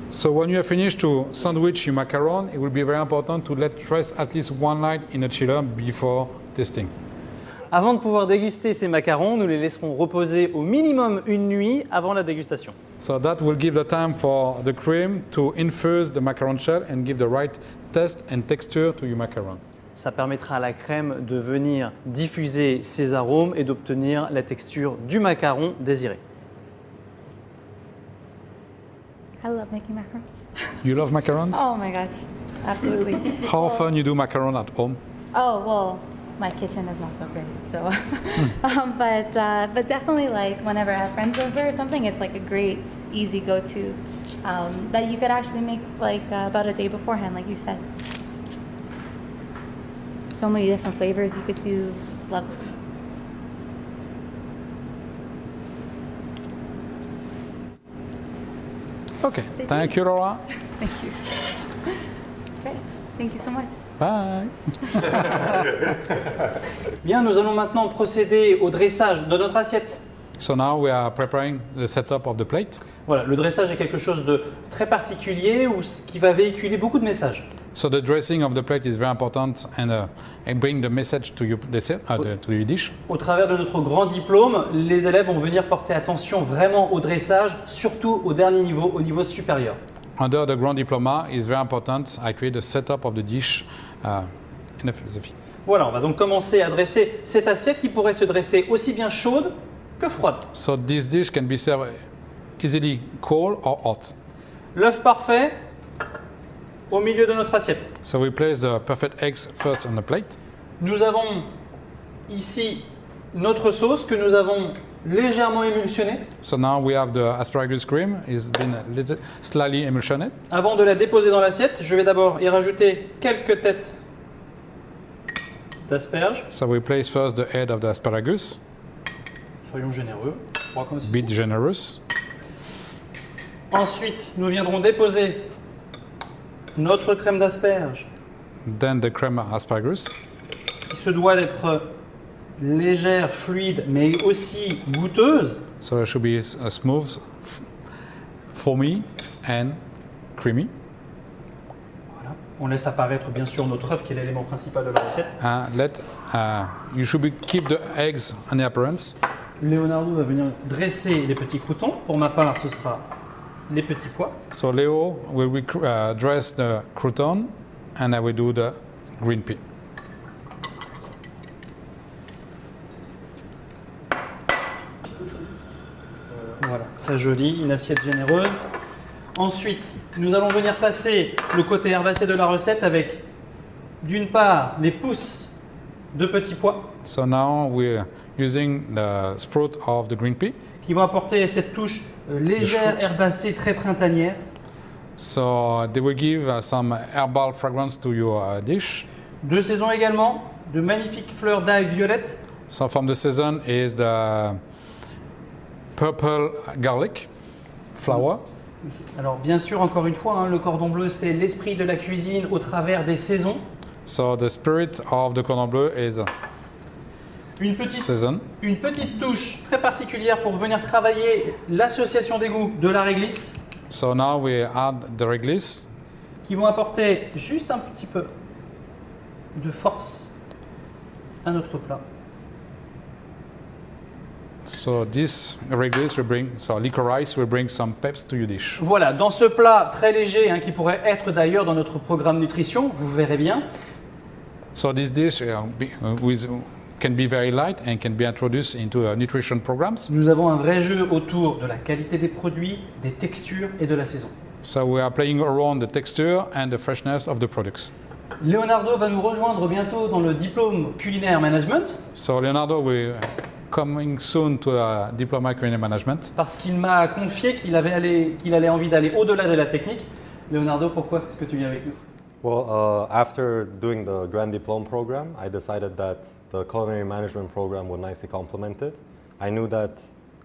S6: So when you are finished to sandwich your macaron, it will be very important to let rest at least one night in a chiller before testing.
S5: Avant de pouvoir déguster ces macarons, nous les laisserons reposer au minimum une nuit avant la dégustation.
S6: So that will give the time for the cream to infuse the macaron shell and give the right taste and texture to your macaron.
S5: Ça permettra à la crème de venir diffuser ses arômes et d'obtenir la texture du macaron désiré.
S2: I love making macarons.
S6: You love macarons?
S2: Oh my gosh, absolutely.
S6: How often you do macaron at home?
S2: Oh, well, my kitchen is not so great, so. But definitely like whenever I have friends over or something, it's like a great, easy go-to that you could actually make like about a day beforehand, like you said. So many different flavors you could do, it's lovely.
S6: Okay, thank you, Laura.
S2: Thank you. Great, thank you so much.
S6: Bye.
S5: Bien, nous allons maintenant procéder au dressage de notre assiette.
S6: So now we are preparing the setup of the plate.
S5: Voilà, le dressage est quelque chose de très particulier qui va véhiculer beaucoup de messages.
S6: So the dressing of the plate is very important and bring the message to your dessert, to your dish.
S5: Au travers de notre grand diplôme, les élèves vont venir porter attention vraiment au dressage, surtout au dernier niveau, au niveau supérieur.
S6: Under the Grand Diploma, it's very important. I create the setup of the dish in the philosophy.
S5: Voilà, on va donc commencer à dresser cette assiette qui pourrait se dresser aussi bien chaude que froide.
S6: So this dish can be served easily cold or hot.
S5: L'œuf parfait au milieu de notre assiette.
S6: So we place the perfect eggs first on the plate.
S5: Nous avons ici notre sauce que nous avons légèrement émulsionnée.
S6: So now we have the asparagus cream. It's been slightly emulsioned.
S5: Avant de la déposer dans l'assiette, je vais d'abord y rajouter quelques têtes d'asperges.
S6: So we place first the head of the asparagus.
S5: Soyons généreux. 3 comme
S6: Be
S5: ceci.
S6: generous.
S5: Ensuite, nous viendrons déposer notre crème d'asperge
S6: Then the creme asparagus.
S5: qui se doit d'être légère, fluide, mais aussi goûteuse.
S6: So it should be smooth, foamy, and creamy.
S5: Voilà. On laisse apparaître bien sûr notre œuf qui est l'élément principal de la recette.
S6: You should keep the eggs on the appearance.
S5: Leonardo va venir dresser les petits croûtons. Pour ma part, ce sera les petits pois.
S6: So Leo will dress the crouton, and I will do the green pea.
S5: Voilà, très joli, une assiette généreuse. Ensuite, nous allons venir passer le côté herbacé de la recette avec, d'une part, les pousses de petits pois
S6: So now we're using the sprout of the green pea.
S5: qui vont apporter cette touche légère, herbacée, très printanière.
S6: So they will give some herbal fragrance to your dish.
S5: De saison également, de magnifiques fleurs d'ail violette.
S6: So from the season is the purple garlic flower.
S5: Alors bien sûr, encore une fois, le cordon bleu, c'est l'esprit de la cuisine au travers des saisons.
S6: So the spirit of the cordon bleu is
S5: Une petite,
S6: season.
S5: une petite touche très particulière pour venir travailler l'association des goûts de la réglisse,
S6: So now we add the réglisse.
S5: qui vont apporter juste un petit peu de force à notre plat.
S6: So this réglisse will bring, so licorice will bring some peps to your dish.
S5: Voilà, dans ce plat très léger, qui pourrait être d'ailleurs dans notre programme nutrition, vous verrez bien,
S6: So this dish can be very light and can be introduced into nutrition programs.
S5: nous avons un vrai jeu autour de la qualité des produits, des textures et de la saison.
S6: So we are playing around the texture and the freshness of the products.
S5: Leonardo va nous rejoindre bientôt dans le diplôme culinaire management
S6: So Leonardo will coming soon to a diploma culinary management.
S5: parce qu'il m'a confié qu'il avait envie d'aller au-delà de la technique. Leonardo, pourquoi est-ce que tu viens avec nous?
S3: Well, after doing the Grand Diploma program, I decided that the culinary management program would nicely complement it. I knew that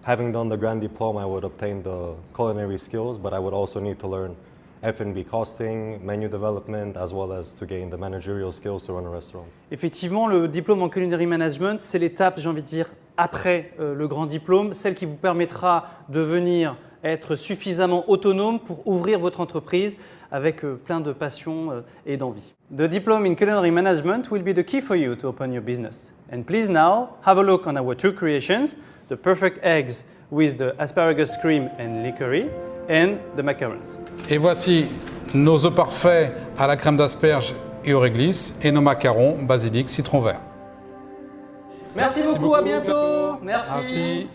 S3: having done the Grand Diploma, I would obtain the culinary skills, but I would also need to learn F&B costing, menu development, as well as to gain the managerial skills to run a restaurant.
S5: Effectivement, le diplôme en culinary management, c'est l'étape, j'ai envie de dire, après le grand diplôme, celle qui vous permettra de venir être suffisamment autonome pour ouvrir votre entreprise avec plein de passion et d'envie. The diploma in culinary management will be the key for you to open your business. And please now have a look on our two creations, the perfect eggs with the asparagus cream and licorice and the macarons.
S6: Et voici nos œufs parfaits à la crème d'asperge et au réglisse et nos macarons basilic citron vert.
S5: Merci beaucoup, à bientôt.
S6: Merci.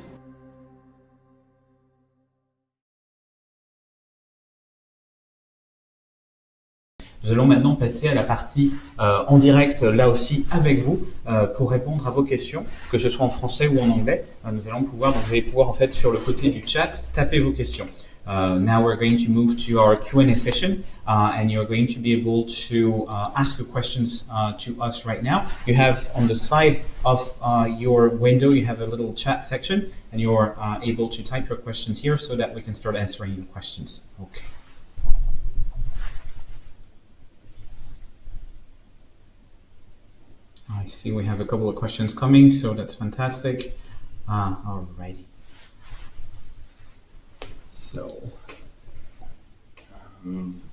S1: Nous allons maintenant passer à la partie en direct, là aussi avec vous, pour répondre à vos questions, que ce soit en français ou en anglais. Vous allez pouvoir en fait sur le côté du chat taper vos questions. Now we're going to move to our Q&A session, and you're going to be able to ask your questions to us right now. You have on the side of your window, you have a little chat section, and you're able to type your questions here so that we can start answering your questions. Okay. I see we have a couple of questions coming, so that's fantastic. Alrighty. So,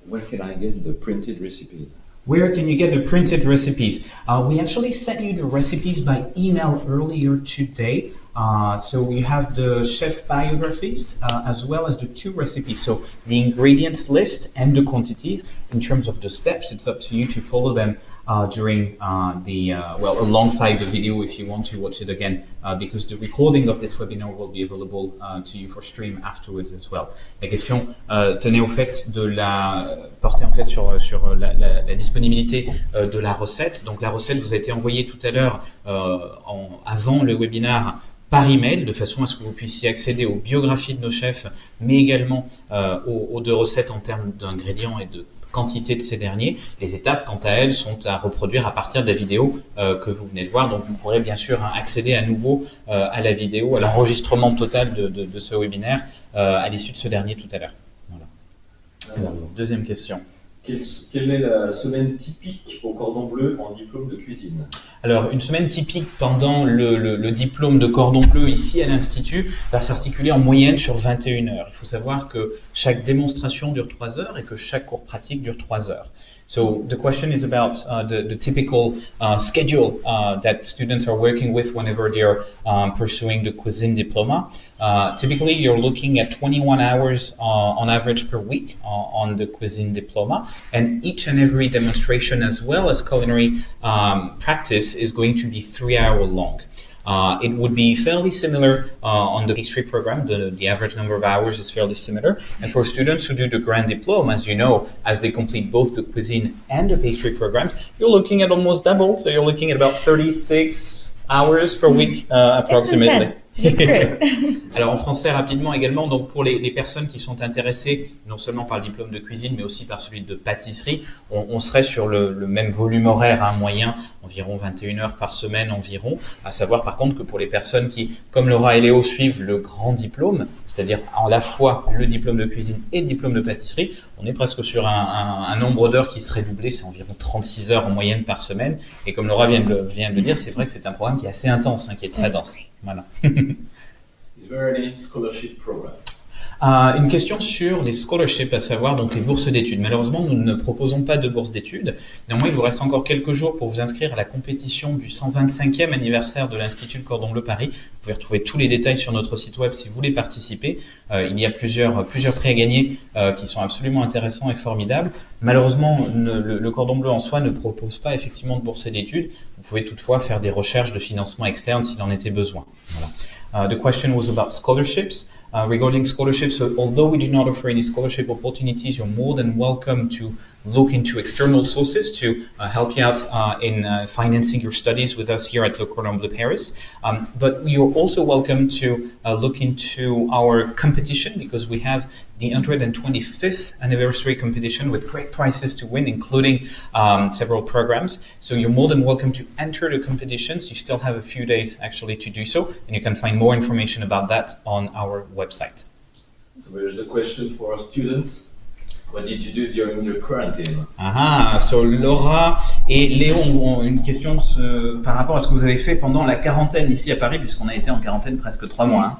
S7: where can I get the printed recipes?
S1: where can you get the printed recipes? We actually sent you the recipes by email earlier today. So you have the chef biographies as well as the 2 recipes. So the ingredients list and the quantities. In terms of the steps, it's up to you to follow them during alongside the video if you want to watch it again, because the recording of this webinar will be available to you for stream afterwards as well. La question tenait au fait de porter en fait sur la disponibilité de la recette. Donc la recette vous a été envoyée tout à l'heure avant le webinaire par email, de façon à ce que vous puissiez accéder aux biographies de nos chefs, mais également aux 2 recettes en termes d'ingrédients et de quantité de ces derniers. Les étapes, quant à elles, sont à reproduire à partir de la vidéo que vous venez de voir. Donc vous pourrez bien sûr accéder à nouveau à la vidéo, à l'enregistrement total de ce webinaire à l'issue de ce dernier tout à l'heure. Voilà. Deuxième question.
S7: Quelle est la semaine typique au Cordon Bleu en diplôme de cuisine?
S1: Alors, une semaine typique pendant le diplôme de Cordon Bleu ici à l'Institut va s'articuler en moyenne sur 21 heures. Il faut savoir que chaque démonstration dure 3 heures et que chaque cours pratique dure 3 heures. So the question is about the typical schedule that students are working with whenever they're pursuing the cuisine diploma. Typically, you're looking at 21 hours on average per week on the cuisine diploma, and each and every demonstration as well as culinary practice is going to be 3 hours long. It would be fairly similar on the pastry program. The average number of hours is fairly similar. And for students who do the Grand Diplôme, as you know, as they complete both the cuisine and the pastry programs, you're looking at almost double. So you're looking at about 36 hours per week approximately.
S2: It's great.
S1: Alors en français rapidement également, donc pour les personnes qui sont intéressées non seulement par le diplôme de cuisine mais aussi par celui de pâtisserie, on serait sur le même volume horaire moyen, environ 21 heures par semaine environ, à savoir par contre que pour les personnes qui, comme Laura et Léo, suivent le grand diplôme, c'est-à-dire à la fois le diplôme de cuisine et le diplôme de pâtisserie, on est presque sur un nombre d'heures qui serait doublé, c'est environ 36 heures en moyenne par semaine, et comme Laura vient de le dire, c'est vrai que c'est un programme qui est assez intense, qui est très dense. Voilà.
S7: Is there any scholarship program?
S1: Une question sur les scholarships, à savoir donc les bourses d'études. Malheureusement, nous ne proposons pas de bourses d'études. Néanmoins, il vous reste encore quelques jours pour vous inscrire à la compétition du 125e anniversaire de l'Institut de Cordon Bleu Paris. Vous pouvez retrouver tous les détails sur notre site web si vous voulez participer. Il y a plusieurs prix à gagner qui sont absolument intéressants et formidables. Malheureusement, le Cordon Bleu en soi ne propose pas effectivement de bourses d'études. Vous pouvez toutefois faire des recherches de financement externe s'il en était besoin. Voilà. The question was about scholarships. Regarding scholarships, so although we do not offer any scholarship opportunities, you're more than welcome to look into external sources to help you out in financing your studies with us here at Le Cordon Bleu Paris. But you're also welcome to look into our competition, because we have the 125th anniversary competition with great prizes to win, including several programs. So you're more than welcome to enter the competitions. You still have a few days actually to do so, and you can find more information about that on our website.
S7: So there's a question for our students. What did you do during your quarantine?
S1: So Laura et Léo ont une question par rapport à ce que vous avez fait pendant la quarantaine ici à Paris, puisqu'on a été en quarantaine presque 3 mois.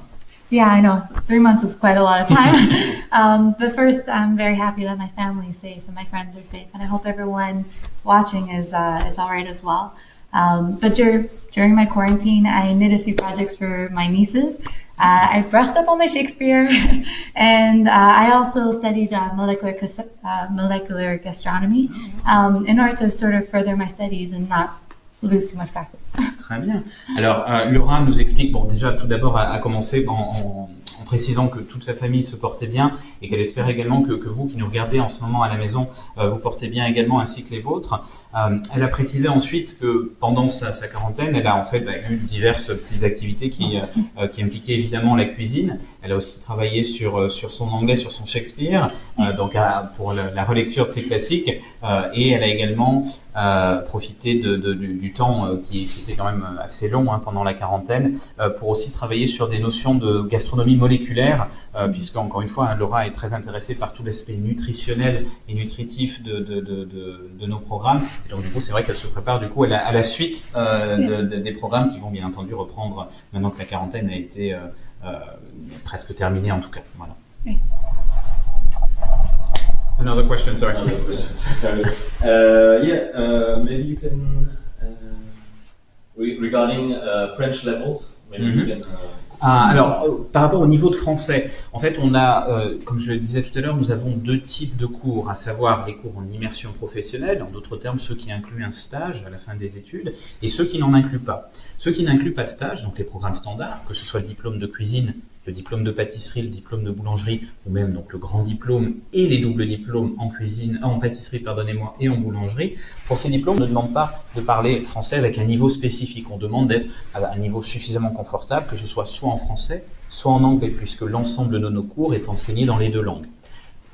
S2: Yeah, I know. 3 months is quite a lot of time. But first, I'm very happy that my family is safe and my friends are safe, and I hope everyone watching is all right as well. But during my quarantine, I knit a few projects for my nieces. I brushed up on my Shakespeare, and I also studied molecular gastronomy in order to sort of further my studies and not lose too much practice.
S1: Très bien. Alors, Laura nous explique, bon, déjà, tout d'abord, à commencer en précisant que toute sa famille se portait bien et qu'elle espère également que vous qui nous regardez en ce moment à la maison vous portez bien également, ainsi que les vôtres. Elle a précisé ensuite que pendant sa quarantaine, elle a en fait eu diverses petites activités qui impliquaient évidemment la cuisine. Elle a aussi travaillé sur son anglais, sur son Shakespeare, donc pour la relecture de ses classiques, et elle a également profité du temps qui était quand même assez long pendant la quarantaine pour aussi travailler sur des notions de gastronomie moléculaire, puisque encore une fois, Laura est très intéressée par tout l'aspect nutritionnel et nutritif de nos programmes. Et donc du coup, c'est vrai qu'elle se prépare du coup à la suite des programmes qui vont bien entendu reprendre maintenant que la quarantaine a été presque terminée en tout cas. Voilà.
S2: Oui.
S1: Another question, sorry.
S7: Another question, sorry. Maybe you can regarding French levels. Maybe you can.
S1: Alors, par rapport au niveau de français, en fait, on a, comme je le disais tout à l'heure, nous avons 2 types de cours, à savoir les cours en immersion professionnelle, en d'autres termes, ceux qui incluent un stage à la fin des études, et ceux qui n'en incluent pas. Ceux qui n'incluent pas de stage, donc les programmes standards, que ce soit le diplôme de cuisine, le diplôme de pâtisserie, le diplôme de boulangerie, ou même donc le grand diplôme et les doubles diplômes en cuisine, en pâtisserie, pardonnez-moi, et en boulangerie. Pour ces diplômes, on ne demande pas de parler français avec un niveau spécifique. On demande d'être à un niveau suffisamment confortable, que ce soit en français, soit en anglais, puisque l'ensemble de nos cours est enseigné dans les 2 langues.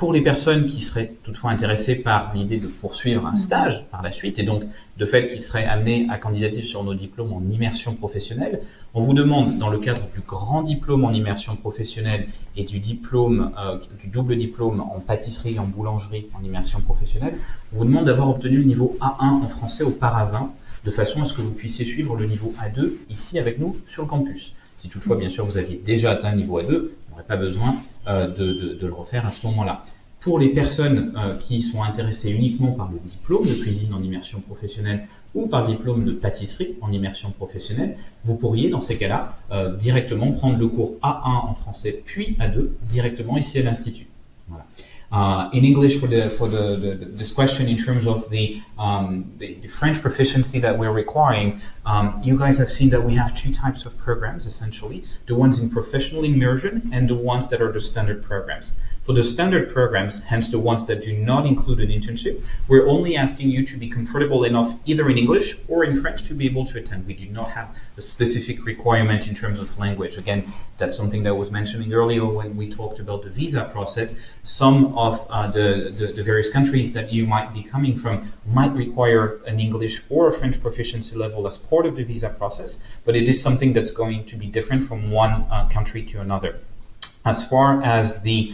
S1: Pour les personnes qui seraient toutefois intéressées par l'idée de poursuivre un stage par la suite et donc de fait qui seraient amenées à candidater sur nos diplômes en immersion professionnelle, on vous demande dans le cadre du grand diplôme en immersion professionnelle et du diplôme, du double diplôme en pâtisserie, en boulangerie, en immersion professionnelle, on vous demande d'avoir obtenu le niveau A1 en français auparavant, de façon à ce que vous puissiez suivre le niveau A2 ici avec nous sur le campus. Si toutefois, bien sûr, vous aviez déjà atteint le niveau A2, vous n'aurez pas besoin de le refaire à ce moment-là. Pour les personnes qui sont intéressées uniquement par le diplôme de cuisine en immersion professionnelle ou par le diplôme de pâtisserie en immersion professionnelle, vous pourriez, dans ces cas-là, directement prendre le cours A1 en français puis A2 directement ici à l'Institut. Voilà. In English, for this question in terms of the French proficiency that we're requiring, you guys have seen that we have two types of programs essentially: the ones in professional immersion and the ones that are the standard programs. For the standard programs, hence the ones that do not include an internship, we're only asking you to be comfortable enough either in English or in French to be able to attend. We do not have a specific requirement in terms of language. Again, that's something that I was mentioning earlier when we talked about the visa process. Some of the various countries that you might be coming from might require an English or a French proficiency level as part of the visa process, but it is something that's going to be different from one country to another. As far as the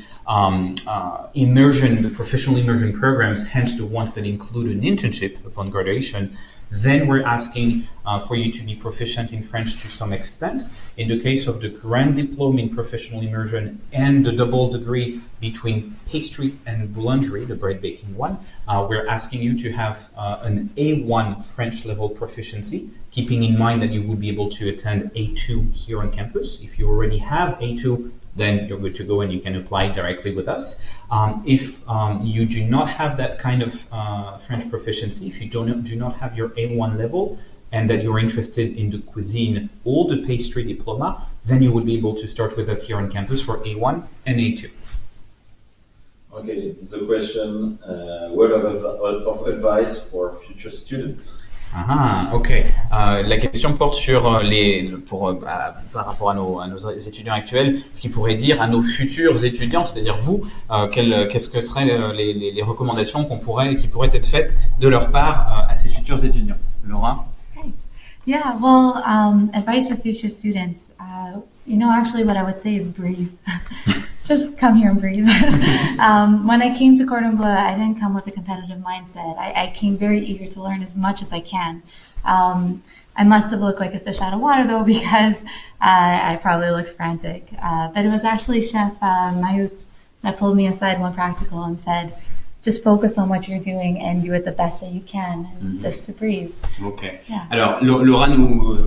S1: immersion, the professional immersion programs, hence the ones that include an internship upon graduation, then we're asking for you to be proficient in French to some extent. In the case of the Grand Diplôme in Professional Immersion and the double degree between pastry and boulangerie, the bread baking one, we're asking you to have an A1 French level proficiency, keeping in mind that you would be able to attend A2 here on campus. If you already have A2, then you're good to go and you can apply directly with us. If you do not have that kind of French proficiency, if you do not have your A1 level and that you're interested in the cuisine or the pastry diploma, then you would be able to start with us here on campus for A1 and A2.
S7: Okay, the question, word of advice for future students.
S1: Ah, ok. La question porte sur par rapport à nos étudiants actuels, ce qu'ils pourraient dire à nos futurs étudiants, c'est-à-dire vous, qu'est-ce que seraient les recommandations qui pourraient être faites de leur part à ces futurs étudiants. Laura?
S2: Right. Yeah, well, advice for future students. Actually what I would say is breathe. Just come here and breathe. When I came to Cordon Bleu, I didn't come with a competitive mindset. I came very eager to learn as much as I can. I must have looked like a fish out of water though, because I probably looked frantic. But it was actually Chef Mayout that pulled me aside one practical and said, just focus on what you're doing and do it the best that you can, and just to breathe.
S1: Ok.
S2: Yeah.
S1: Alors, Laura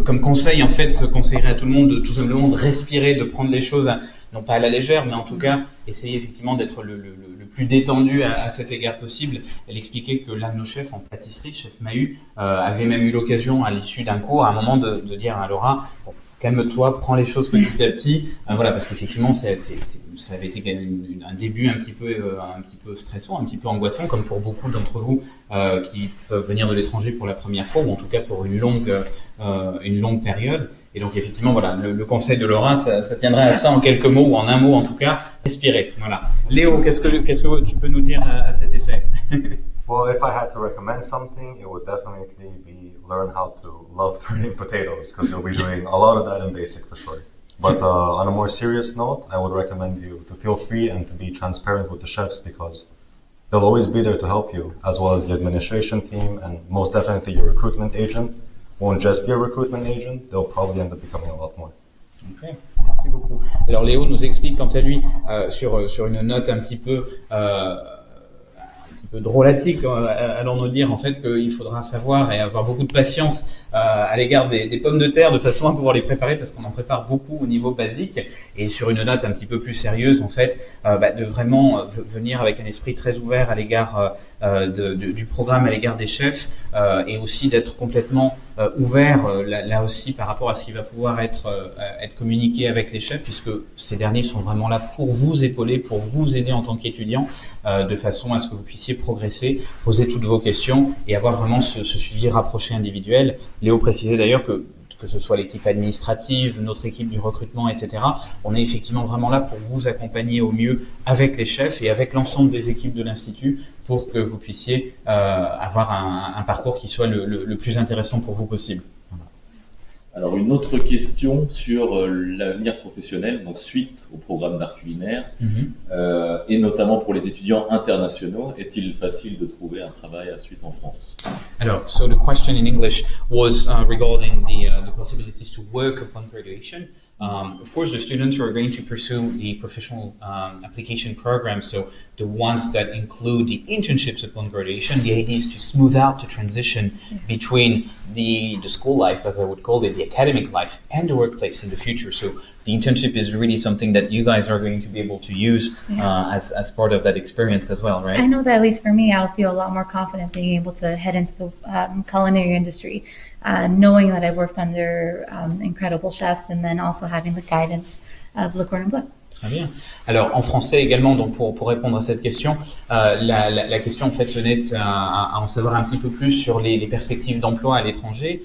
S1: comme conseil, en fait, conseillerait à tout le monde de tout simplement de respirer, de prendre les choses, non pas à la légère, mais en tout cas, essayer effectivement d'être le plus détendu à cet égard possible. Elle expliquait que l'un de nos chefs en pâtisserie, chef Mahu, avait même eu l'occasion, à l'issue d'un cours, à un moment de dire à Laura, bon, calme-toi, prends les choses petit à petit. Voilà, parce qu'effectivement, ça avait été un début un petit peu stressant, un petit peu angoissant, comme pour beaucoup d'entre vous qui peuvent venir de l'étranger pour la première fois, ou en tout cas pour une longue période. Et donc effectivement, voilà, le conseil de Laura, ça tiendrait à ça en quelques mots, ou en un mot en tout cas, respirer. Voilà. Léo, qu'est-ce que tu peux nous dire à cet effet?
S3: Well, if I had to recommend something, it would definitely be learn how to love turning potatoes, because you'll be doing a lot of that in basic for sure. But on a more serious note, I would recommend you to feel free and to be transparent with the chefs, because they'll always be there to help you, as well as the administration team, and most definitely your recruitment agent. Won't just be a recruitment agent, they'll probably end up becoming a lot more.
S1: Ok, merci beaucoup. Alors Léo nous explique quant à lui sur une note un petit peu drôlatique, allons nous dire en fait qu'il faudra savoir et avoir beaucoup de patience à l'égard des pommes de terre, de façon à pouvoir les préparer, parce qu'on en prépare beaucoup au niveau basique, et sur une note un petit peu plus sérieuse en fait, de vraiment venir avec un esprit très ouvert à l'égard du programme, à l'égard des chefs, et aussi d'être complètement ouvert là aussi par rapport à ce qui va pouvoir être communiqué avec les chefs, puisque ces derniers sont vraiment là pour vous épauler, pour vous aider en tant qu'étudiant, de façon à ce que vous puissiez progresser, poser toutes vos questions et avoir vraiment ce suivi rapproché individuel. Léo précisait d'ailleurs que que ce soit l'équipe administrative, notre équipe du recrutement, etc. On est effectivement vraiment là pour vous accompagner au mieux avec les chefs et avec l'ensemble des équipes de l'Institut pour que vous puissiez avoir un parcours qui soit le plus intéressant pour vous possible. Voilà.
S4: Alors une autre question sur l'avenir professionnel, donc suite au programme d'art culinaire, et notamment pour les étudiants internationaux, est-il facile de trouver un travail à suite en France?
S1: Alors, so the question in English was regarding the possibilities to work upon graduation. Of course, the students who are going to pursue the professional application program, so the ones that include the internships upon graduation, the idea is to smooth out the transition between the school life, as I would call it, the academic life, and the workplace in the future. So the internship is really something that you guys are going to be able to use as part of that experience as well, right?
S2: I know that at least for me, I'll feel a lot more confident being able to head into the culinary industry, knowing that I've worked under incredible chefs and then also having the guidance of Le Cordon Bleu.
S1: Très bien. Alors en français également, donc pour répondre à cette question, la question en fait tenait à en savoir un petit peu plus sur les perspectives d'emploi à l'étranger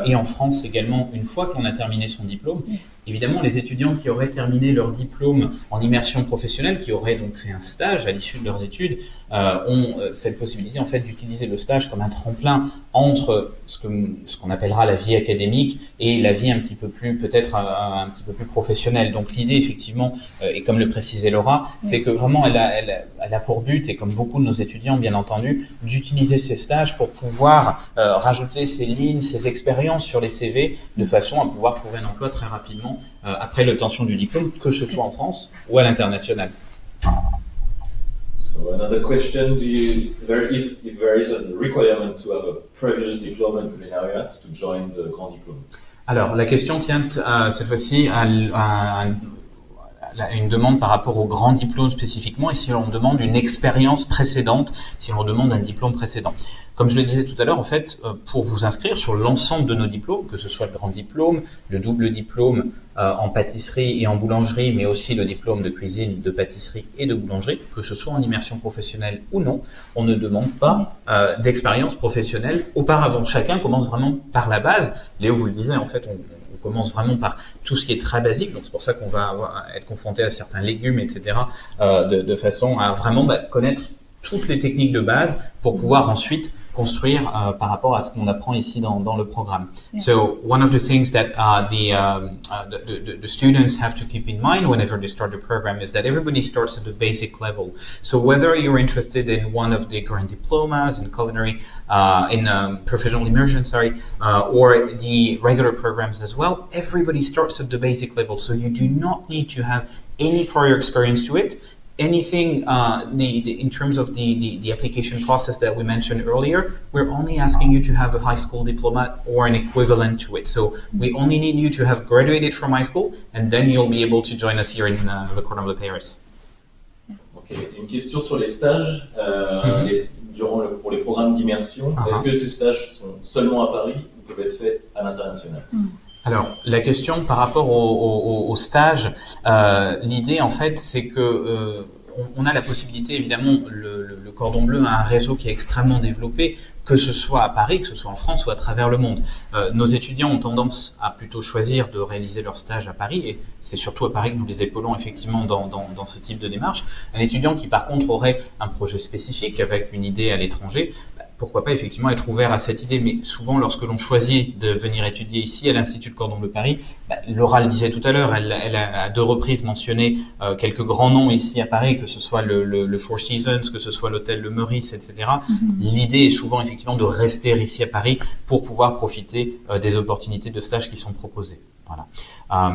S1: et en France également une fois qu'on a terminé son diplôme. Évidemment, les étudiants qui auraient terminé leur diplôme en immersion professionnelle, qui auraient donc fait un stage à l'issue de leurs études, ont cette possibilité en fait d'utiliser le stage comme un tremplin entre ce qu'on appellera la vie académique et la vie un petit peu plus peut-être un petit peu plus professionnelle. Donc l'idée effectivement, et comme le précisait Laura, c'est que vraiment elle a pour but, et comme beaucoup de nos étudiants bien entendu, d'utiliser ces stages pour pouvoir rajouter ces lignes, ces expériences sur les CV de façon à pouvoir trouver un emploi très rapidement après l'obtention du diplôme, que ce soit en France ou à l'international.
S7: So another question, if there is a requirement to have a previous diploma in culinary arts to join the Grand Diplôme?
S1: Alors, la question tient cette fois-ci à une demande par rapport au grand diplôme spécifiquement, et si on demande une expérience précédente, si on demande un diplôme précédent. Comme je le disais tout à l'heure, en fait, pour vous inscrire sur l'ensemble de nos diplômes, que ce soit le grand diplôme, le double diplôme en pâtisserie et en boulangerie, mais aussi le diplôme de cuisine, de pâtisserie et de boulangerie, que ce soit en immersion professionnelle ou non, on ne demande pas d'expérience professionnelle auparavant. Chacun commence vraiment par la base. Léo vous le disait, en fait, on commence vraiment par tout ce qui est très basique, donc c'est pour ça qu'on va être confronté à certains légumes, etc., de façon à vraiment connaître toutes les techniques de base pour pouvoir ensuite construire par rapport à ce qu'on apprend ici dans le programme.
S2: Yeah.
S1: So one of the things that the students have to keep in mind whenever they start the program is that everybody starts at the basic level. So whether you're interested in one of the grand diplomas in culinary, professional immersion, or the regular programs as well, everybody starts at the basic level. So you do not need to have any prior experience to it. Anything in terms of the application process that we mentioned earlier, we're only asking you to have a high school diploma or an equivalent to it. So we only need you to have graduated from high school, and then you'll be able to join us here in Le Cordon Bleu Paris.
S7: Ok, une question sur les stages pour les programmes d'immersion. Est-ce que ces stages sont seulement à Paris ou peuvent être faits à l'international?
S1: Alors, la question par rapport au stage, l'idée en fait, c'est que on a la possibilité, évidemment, le Cordon Bleu a un réseau qui est extrêmement développé, que ce soit à Paris, que ce soit en France ou à travers le monde. Nos étudiants ont tendance à plutôt choisir de réaliser leur stage à Paris, et c'est surtout à Paris que nous les épaulons effectivement dans ce type de démarche. Un étudiant qui par contre aurait un projet spécifique avec une idée à l'étranger, pourquoi pas effectivement être ouvert à cette idée, mais souvent lorsque l'on choisit de venir étudier ici à l'Institut de Cordon Bleu Paris, Laura le disait tout à l'heure, elle a à 2 reprises mentionné quelques grands noms ici à Paris, que ce soit le Four Seasons, que ce soit l'hôtel Le Meurice, etc. L'idée est souvent effectivement de rester ici à Paris pour pouvoir profiter des opportunités de stage qui sont proposées. Voilà.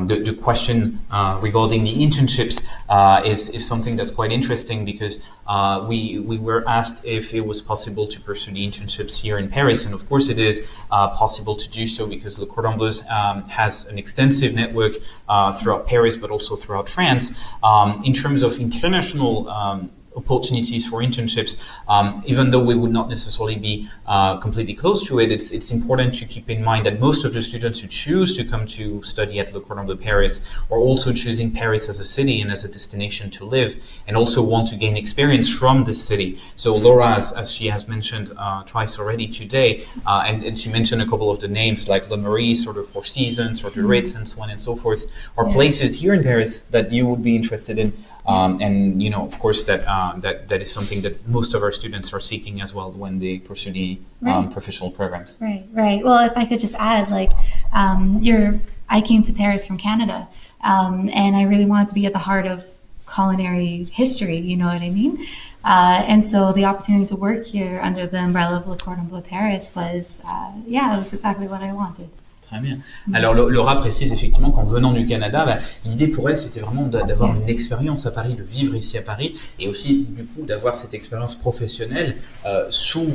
S1: The question regarding the internships is something that's quite interesting because we were asked if it was possible to pursue the internships here in Paris, and of course it is possible to do so because Le Cordon Bleu has an extensive network throughout Paris but also throughout France. In terms of international opportunities for internships. Even though we would not necessarily be completely close to it, it's important to keep in mind that most of the students who choose to come to study at Le Cordon Bleu Paris are also choosing Paris as a city and as a destination to live, and also want to gain experience from this city. So Laura, as she has mentioned twice already today, and she mentioned a couple of the names like Le Maurice or the Four Seasons or the Ritz and so on and so forth, are places here in Paris that you would be interested in. And you know, of course, that is something that most of our students are seeking as well when they pursue the professional programs.
S2: Right. Well, if I could just add, like, I came to Paris from Canada, and I really wanted to be at the heart of culinary history. You know what I mean? And so the opportunity to work here under the umbrella of Le Cordon Bleu Paris was, it was exactly what I wanted.
S1: Très bien. Alors Laura précise effectivement qu'en venant du Canada, l'idée pour elle c'était vraiment d'avoir une expérience à Paris, de vivre ici à Paris, et aussi du coup d'avoir cette expérience professionnelle sous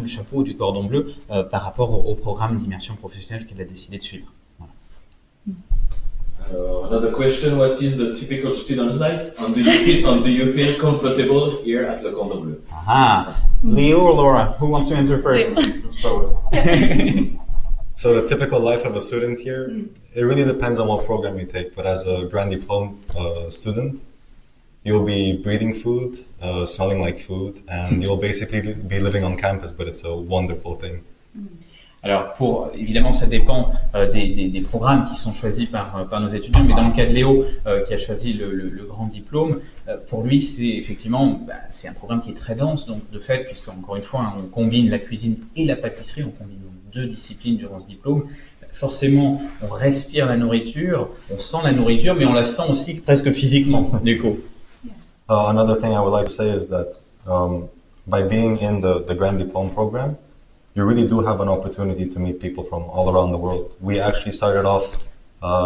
S1: le chapeau du Cordon Bleu par rapport au programme d'immersion professionnelle qu'elle a décidé de suivre. Voilà.
S7: Another question: what is the typical student life, and do you feel comfortable here at Le Cordon Bleu?
S1: Leo or Laura, who wants to answer first?
S3: So the typical life of a student here, it really depends on what program you take. But as a Grand Diplôme student, you'll be breathing food, smelling like food, and you'll basically be living on campus, but it's a wonderful thing.
S1: Alors, évidemment, ça dépend des programmes qui sont choisis par nos étudiants, mais dans le cas de Léo, qui a choisi le grand diplôme, pour lui, c'est effectivement, c'est un programme qui est très dense, donc de fait, puisque encore une fois, on combine la cuisine et la pâtisserie, on combine deux disciplines durant ce diplôme, forcément, on respire la nourriture, on sent la nourriture, mais on la sent aussi presque physiquement, du coup.
S3: Another thing I would like to say is that by being in the Grand Diplôme program, you really do have an opportunity to meet people from all around the world. We actually started off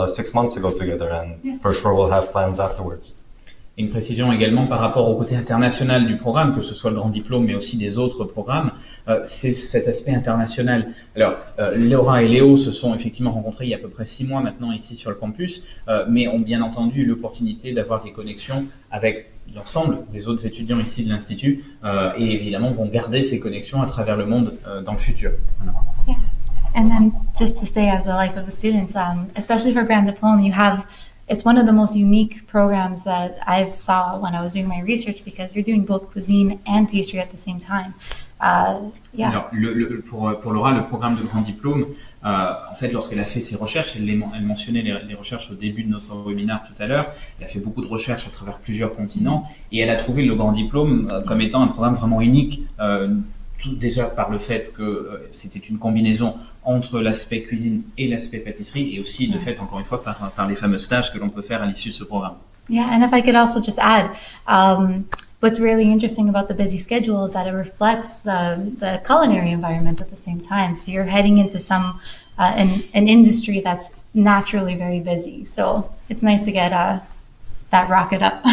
S3: 6 months ago together, and for sure we'll have plans afterwards.
S1: Une précision également par rapport au côté international du programme, que ce soit le grand diplôme, mais aussi des autres programmes, c'est cet aspect international. Alors, Laura et Léo se sont effectivement rencontrés il y a à peu près 6 mois maintenant ici sur le campus, mais ont bien entendu eu l'opportunité d'avoir des connexions avec l'ensemble des autres étudiants ici de l'Institut, et évidemment vont garder ces connexions à travers le monde dans le futur. Voilà.
S2: Yeah. And then just to say, as a life of a student, especially for Grand Diplôme, it's one of the most unique programs that I saw when I was doing my research, because you're doing both cuisine and pastry at the same time.
S1: Alors, pour Laura, le programme de grand diplôme, en fait, lorsqu'elle a fait ses recherches, elle mentionnait les recherches au début de notre webinaire tout à l'heure, elle a fait beaucoup de recherches à travers plusieurs continents, et elle a trouvé le grand diplôme comme étant un programme vraiment unique, tout déjà par le fait que c'était une combinaison entre l'aspect cuisine et l'aspect pâtisserie, et aussi de fait, encore une fois, par les fameux stages que l'on peut faire à l'issue de ce programme.
S2: Yeah, and if I could also just add, what's really interesting about the busy schedule is that it reflects the culinary environment at the same time. So you're heading into an industry that's naturally very busy. So it's nice to get that rocket up.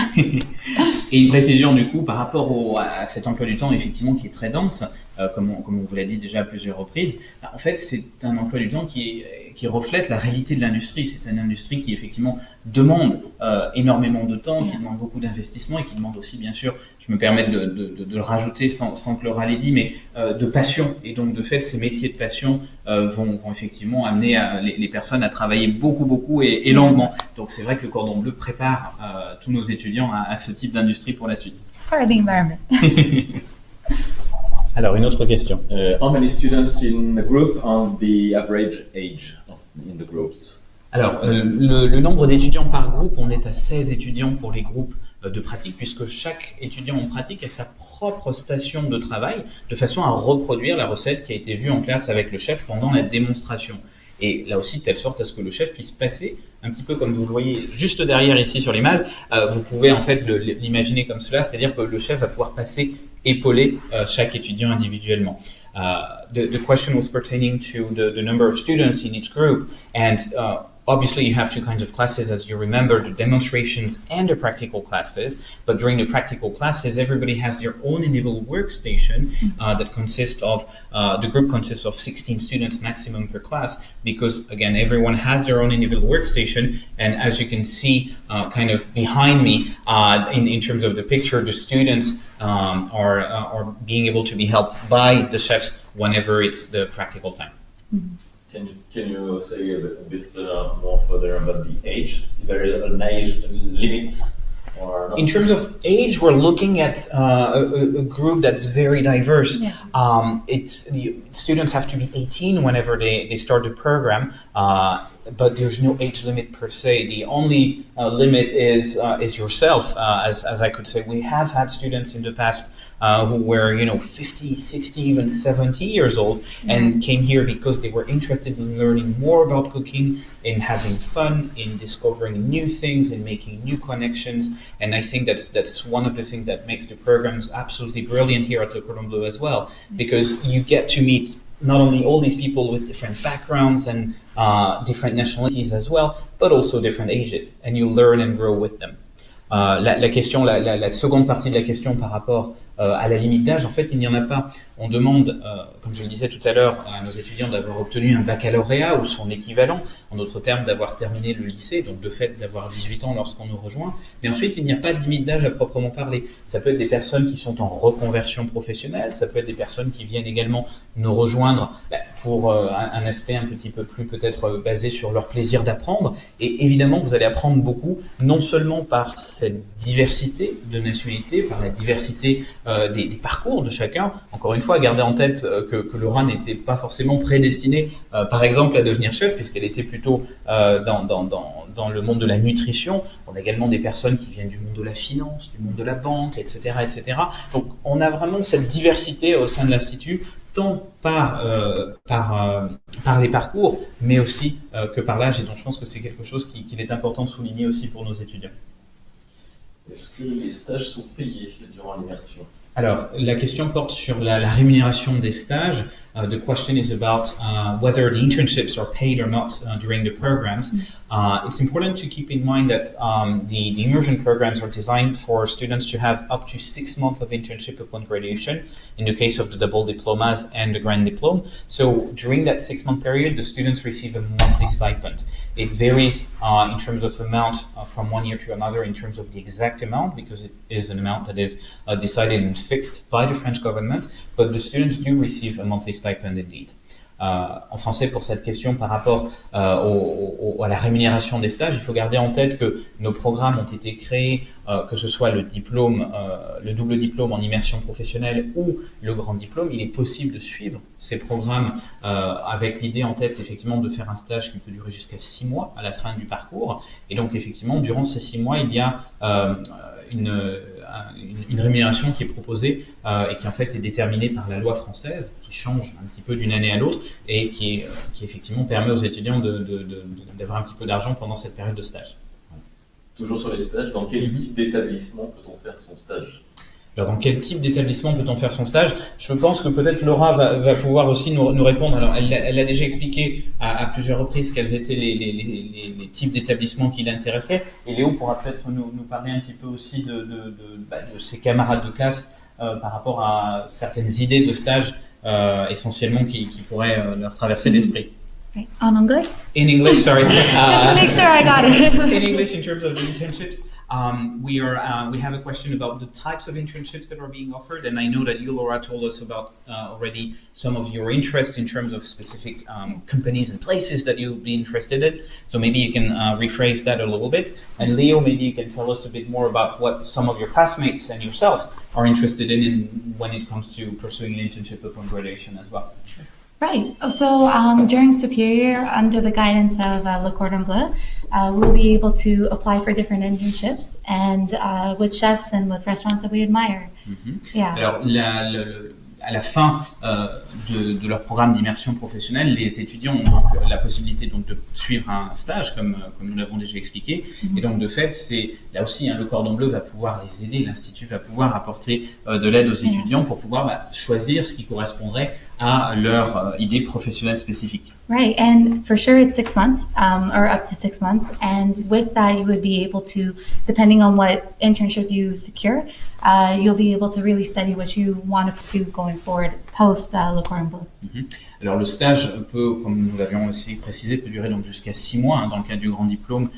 S1: Et une précision du coup par rapport à cet emploi du temps effectivement qui est très dense, comme on vous l'a dit déjà à plusieurs reprises. En fait, c'est un emploi du temps qui reflète la réalité de l'industrie. C'est une industrie qui effectivement demande énormément de temps, qui demande beaucoup d'investissement et qui demande aussi, bien sûr, je me permets de le rajouter sans que Laura l'ait dit, mais de passion. Et donc de fait, ces métiers de passion vont effectivement amener les personnes à travailler beaucoup et longuement. Donc c'est vrai que le Cordon Bleu prépare tous nos étudiants à ce type d'industrie pour la suite.
S2: It's part of the environment.
S1: Alors, une autre question.
S7: How many students in the group and the average age in the groups?
S1: Alors, le nombre d'étudiants par groupe, on est à 16 étudiants pour les groupes de pratique, puisque chaque étudiant en pratique a sa propre station de travail, de façon à reproduire la recette qui a été vue en classe avec le chef pendant la démonstration. Et là aussi, de telle sorte à ce que le chef puisse passer, un petit peu comme vous le voyez juste derrière ici sur l'image, vous pouvez en fait l'imaginer comme cela, c'est-à-dire que le chef va pouvoir passer, épauler chaque étudiant individuellement. The question was pertaining to the number of students in each group, and Obviously, you have two kinds of classes, as you remember, the demonstrations and the practical classes. But during the practical classes, everybody has their own individual workstation that consists of, the group consists of 16 students maximum per class, because again, everyone has their own individual workstation. And as you can see kind of behind me, in terms of the picture, the students are being able to be helped by the chefs whenever it's the practical time.
S7: Can you say a bit more further about the age? There is an age limit or not?
S1: In terms of age, we're looking at a group that's very diverse.
S2: Yeah.
S1: Students have to be 18 whenever they start the program, but there's no age limit per se. The only limit is yourself. As I could say, we have had students in the past who were 50, 60, even 70 years old and came here because they were interested in learning more about cooking, in having fun, in discovering new things, in making new connections. And I think that's one of the things that makes the programs absolutely brilliant here at Le Cordon Bleu as well, because you get to meet not only all these people with different backgrounds and different nationalities as well, but also different ages, and you learn and grow with them. La seconde partie de la question par rapport à la limite d'âge, en fait, il n'y en a pas. On demande, comme je le disais tout à l'heure, à nos étudiants d'avoir obtenu un baccalauréat ou son équivalent, en d'autres termes, d'avoir terminé le lycée, donc de fait d'avoir 18 ans lorsqu'on nous rejoint. Mais ensuite, il n'y a pas de limite d'âge à proprement parler. Ça peut être des personnes qui sont en reconversion professionnelle, ça peut être des personnes qui viennent également nous rejoindre pour un aspect un petit peu plus peut-être basé sur leur plaisir d'apprendre. Et évidemment, vous allez apprendre beaucoup, non seulement par cette diversité de nationalités, par la diversité des parcours de chacun. Encore une fois, gardez en tête que Laura n'était pas forcément prédestinée, par exemple, à devenir chef, puisqu'elle était plutôt dans le monde de la nutrition. On a également des personnes qui viennent du monde de la finance, du monde de la banque, etc., etc. Donc, on a vraiment cette diversité au sein de l'Institut, tant par les parcours, mais aussi que par l'âge. Et donc, je pense que c'est quelque chose qu'il est important de souligner aussi pour nos étudiants.
S7: Est-ce que les stages sont payés durant l'immersion?
S1: Alors, la question porte sur la rémunération des stages. The question is about whether the internships are paid or not during the programs. It's important to keep in mind that the immersion programs are designed for students to have up to 6 months of internship upon graduation, in the case of the double diplomas and the grand diploma. So during that 6-month period, the students receive a monthly stipend. It varies in terms of amount from one year to another in terms of the exact amount, because it is an amount that is decided and fixed by the French government, but the students do receive a monthly stipend indeed. En français, pour cette question par rapport à la rémunération des stages, il faut garder en tête que nos programmes ont été créés, que ce soit le diplôme, le double diplôme en immersion professionnelle ou le grand diplôme. Il est possible de suivre ces programmes avec l'idée en tête effectivement de faire un stage qui peut durer jusqu'à 6 mois à la fin du parcours. Et donc effectivement, durant ces 6 mois, il y a une rémunération qui est proposée et qui en fait est déterminée par la loi française, qui change un petit peu d'une année à l'autre et qui effectivement permet aux étudiants d'avoir un petit peu d'argent pendant cette période de stage.
S7: Toujours sur les stages, dans quel type d'établissement peut-on faire son stage?
S1: Alors, dans quel type d'établissement peut-on faire son stage? Je pense que peut-être Laura va pouvoir aussi nous répondre. Alors, elle a déjà expliqué à plusieurs reprises quels étaient les types d'établissements qui l'intéressaient. Et Léo pourra peut-être nous parler un petit peu aussi de ses camarades de classe par rapport à certaines idées de stage essentiellement qui pourraient leur traverser l'esprit.
S2: Right. En anglais?
S1: In English, sorry.
S2: Just to make sure I got it.
S1: In English, in terms of the internships, we have a question about the types of internships that are being offered, and I know that you, Laura, told us about already some of your interest in terms of specific companies and places that you'd be interested in. So maybe you can rephrase that a little bit. And Leo, maybe you can tell us a bit more about what some of your classmates and yourself are interested in when it comes to pursuing an internship upon graduation as well.
S2: Right. So during Superior, under the guidance of Le Cordon Bleu, we'll be able to apply for different internships and with chefs and with restaurants that we admire. Yeah.
S1: Alors, à la fin de leur programme d'immersion professionnelle, les étudiants ont donc la possibilité donc de suivre un stage, comme nous l'avons déjà expliqué. Et donc, de fait, c'est là aussi, le Cordon Bleu va pouvoir les aider, l'Institut va pouvoir apporter de l'aide aux étudiants pour pouvoir choisir ce qui correspondrait à leur idée professionnelle spécifique.
S2: Right, and for sure it's 6 months, or up to 6 months, and with that you would be able to, depending on what internship you secure, you'll be able to really study what you want to pursue going forward post Le Cordon Bleu.
S1: Alors le stage peut, comme nous l'avions aussi précisé, peut durer donc jusqu'à 6 mois dans le cadre du grand diplôme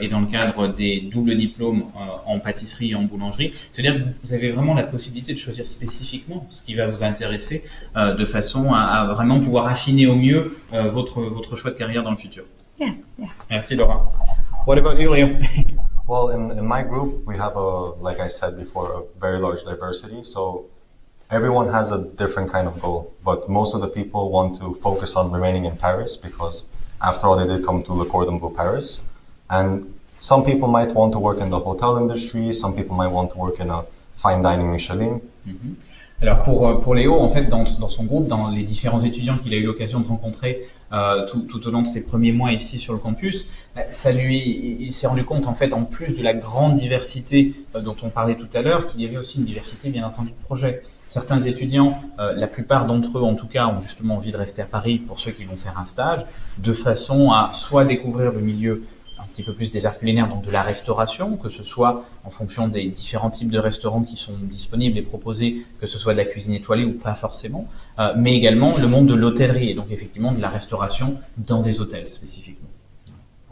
S1: et dans le cadre des doubles diplômes en pâtisserie et en boulangerie. C'est-à-dire que vous avez vraiment la possibilité de choisir spécifiquement ce qui va vous intéresser de façon à vraiment pouvoir affiner au mieux votre choix de carrière dans le futur.
S2: Yes, yeah.
S1: Merci Laura. What about you, Leo?
S3: Well, in my group, we have like I said before, a very large diversity. So everyone has a different kind of goal, but most of the people want to focus on remaining in Paris because after all, they did come to Le Cordon Bleu Paris. And some people might want to work in the hotel industry. Some people might want to work in a fine dining Michelin.
S1: Alors pour Léo, en fait, dans son groupe, dans les différents étudiants qu'il a eu l'occasion de rencontrer tout au long de ses premiers mois ici sur le campus, il s'est rendu compte, en fait, en plus de la grande diversité dont on parlait tout à l'heure, qu'il y avait aussi une diversité, bien entendu, de projets. Certains étudiants, la plupart d'entre eux, en tout cas, ont justement envie de rester à Paris pour ceux qui vont faire un stage, de façon à soit découvrir le milieu un petit peu plus des arts culinaires, donc de la restauration, que ce soit en fonction des différents types de restaurants qui sont disponibles et proposés, que ce soit de la cuisine étoilée ou pas forcément, mais également le monde de l'hôtellerie et donc effectivement de la restauration dans des hôtels spécifiquement.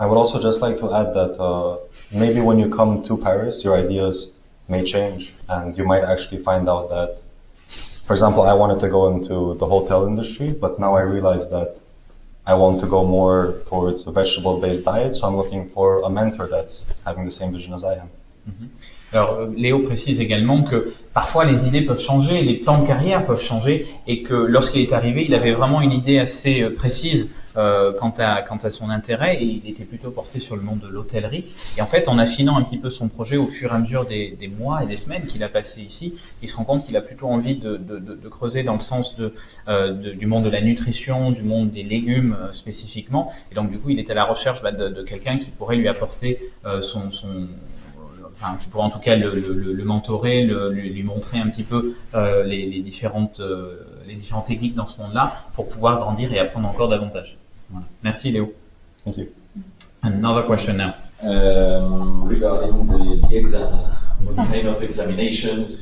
S3: I would also just like to add that maybe when you come to Paris, your ideas may change and you might actually find out that, for example, I wanted to go into the hotel industry, but now I realize that I want to go more towards a vegetable-based diet, so I'm looking for a mentor that's having the same vision as I am.
S1: Alors, Léo précise également que parfois les idées peuvent changer, les plans de carrière peuvent changer, et que lorsqu'il est arrivé, il avait vraiment une idée assez précise quant à son intérêt, et il était plutôt porté sur le monde de l'hôtellerie. Et en fait, en affinant un petit peu son projet au fur et à mesure des mois et des semaines qu'il a passé ici, il se rend compte qu'il a plutôt envie de creuser dans le sens du monde de la nutrition, du monde des légumes spécifiquement. Et donc, du coup, il est à la recherche de quelqu'un qui pourrait lui apporter qui pourrait en tout cas le mentorer, lui montrer un petit peu les différentes techniques dans ce monde-là pour pouvoir grandir et apprendre encore davantage. Voilà. Merci Léo.
S3: Thank you.
S1: Another question now.
S7: Regarding the exams, what kind of examinations?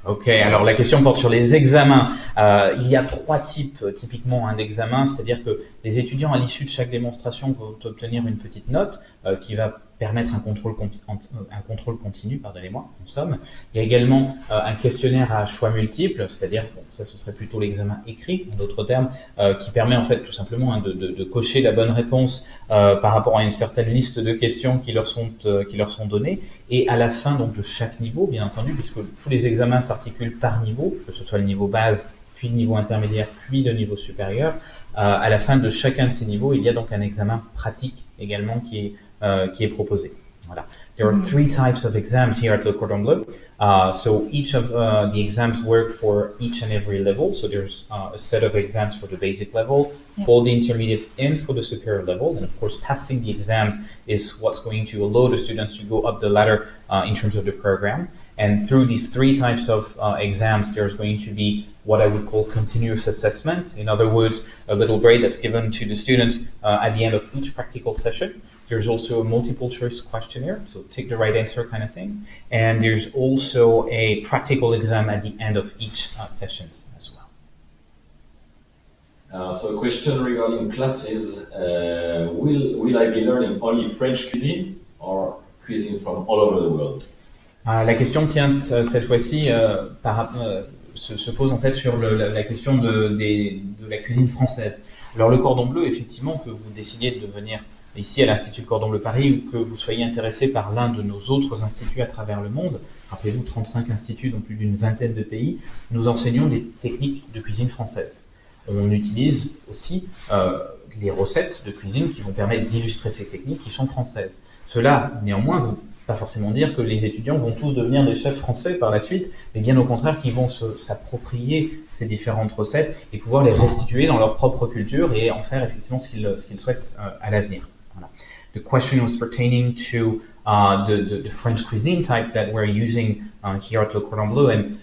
S1: Ok, alors la question porte sur les examens. Il y a 3 types typiquement d'examens, c'est-à-dire que les étudiants à l'issue de chaque démonstration vont obtenir une petite note qui va permettre un contrôle continu, pardonnez-moi, en somme. Il y a également un questionnaire à choix multiples, c'est-à-dire, ça ce serait plutôt l'examen écrit, en d'autres termes, qui permet en fait tout simplement de cocher la bonne réponse par rapport à une certaine liste de questions qui leur sont données. Et à la fin donc de chaque niveau, bien entendu, puisque tous les examens s'articulent par niveau, que ce soit le niveau base, puis le niveau intermédiaire, puis le niveau supérieur. À la fin de chacun de ces niveaux, il y a donc un examen pratique également qui est proposé. Voilà. There are 3 types of exams here at Le Cordon Bleu. So each of the exams work for each and every level. So there's a set of exams for the basic level, for the intermediate, and for the superior level. And of course, passing the exams is what's going to allow the students to go up the ladder in terms of the program. And through these 3 types of exams, there's going to be what I would call continuous assessment. In other words, a little grade that's given to the students at the end of each practical session. There's also a multiple choice questionnaire, so tick the right answer kind of thing. And there's also a practical exam at the end of each sessions as well.
S7: So a question regarding classes, will I be learning only French cuisine or cuisine from all over the world?
S1: La question tient cette fois-ci se pose en fait sur la question de la cuisine française. Alors le Cordon Bleu, effectivement, que vous décidiez de venir ici à l'Institut Cordon Bleu Paris ou que vous soyez intéressé par l'un de nos autres instituts à travers le monde, rappelez-vous 35 instituts dans plus d'une vingtaine de pays, nous enseignons des techniques de cuisine française. On utilise aussi les recettes de cuisine qui vont permettre d'illustrer ces techniques qui sont françaises. Cela, néanmoins, veut pas forcément dire que les étudiants vont tous devenir des chefs français par la suite, mais bien au contraire qu'ils vont s'approprier ces différentes recettes et pouvoir les restituer dans leur propre culture et en faire effectivement ce qu'ils souhaitent à l'avenir. Voilà. The question was pertaining to the French cuisine type that we're using here at Le Cordon Bleu, and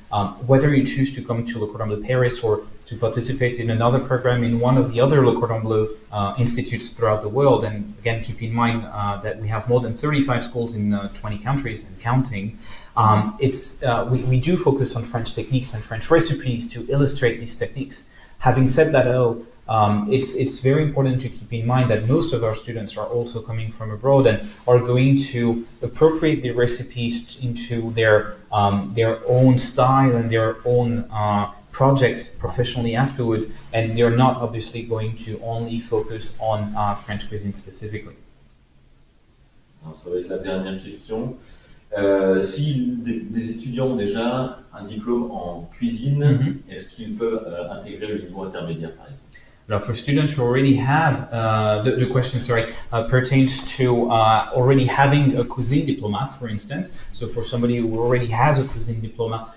S1: whether you choose to come to Le Cordon Bleu Paris or to participate in another program in one of the other Le Cordon Bleu institutes throughout the world. And again, keep in mind that we have more than 35 schools in 20 countries and counting. We do focus on French techniques and French recipes to illustrate these techniques. Having said that, it's very important to keep in mind that most of our students are also coming from abroad and are going to appropriate the recipes into their own style and their own projects professionally afterwards, and they're not obviously going to only focus on French cuisine specifically.
S7: Alors, ça va être la dernière question. Si des étudiants ont déjà un diplôme en cuisine, est-ce qu'ils peuvent intégrer le niveau intermédiaire, par exemple?
S1: Now, for students who already have, the question, pertains to already having a cuisine diploma, for instance. So for somebody who already has a cuisine diploma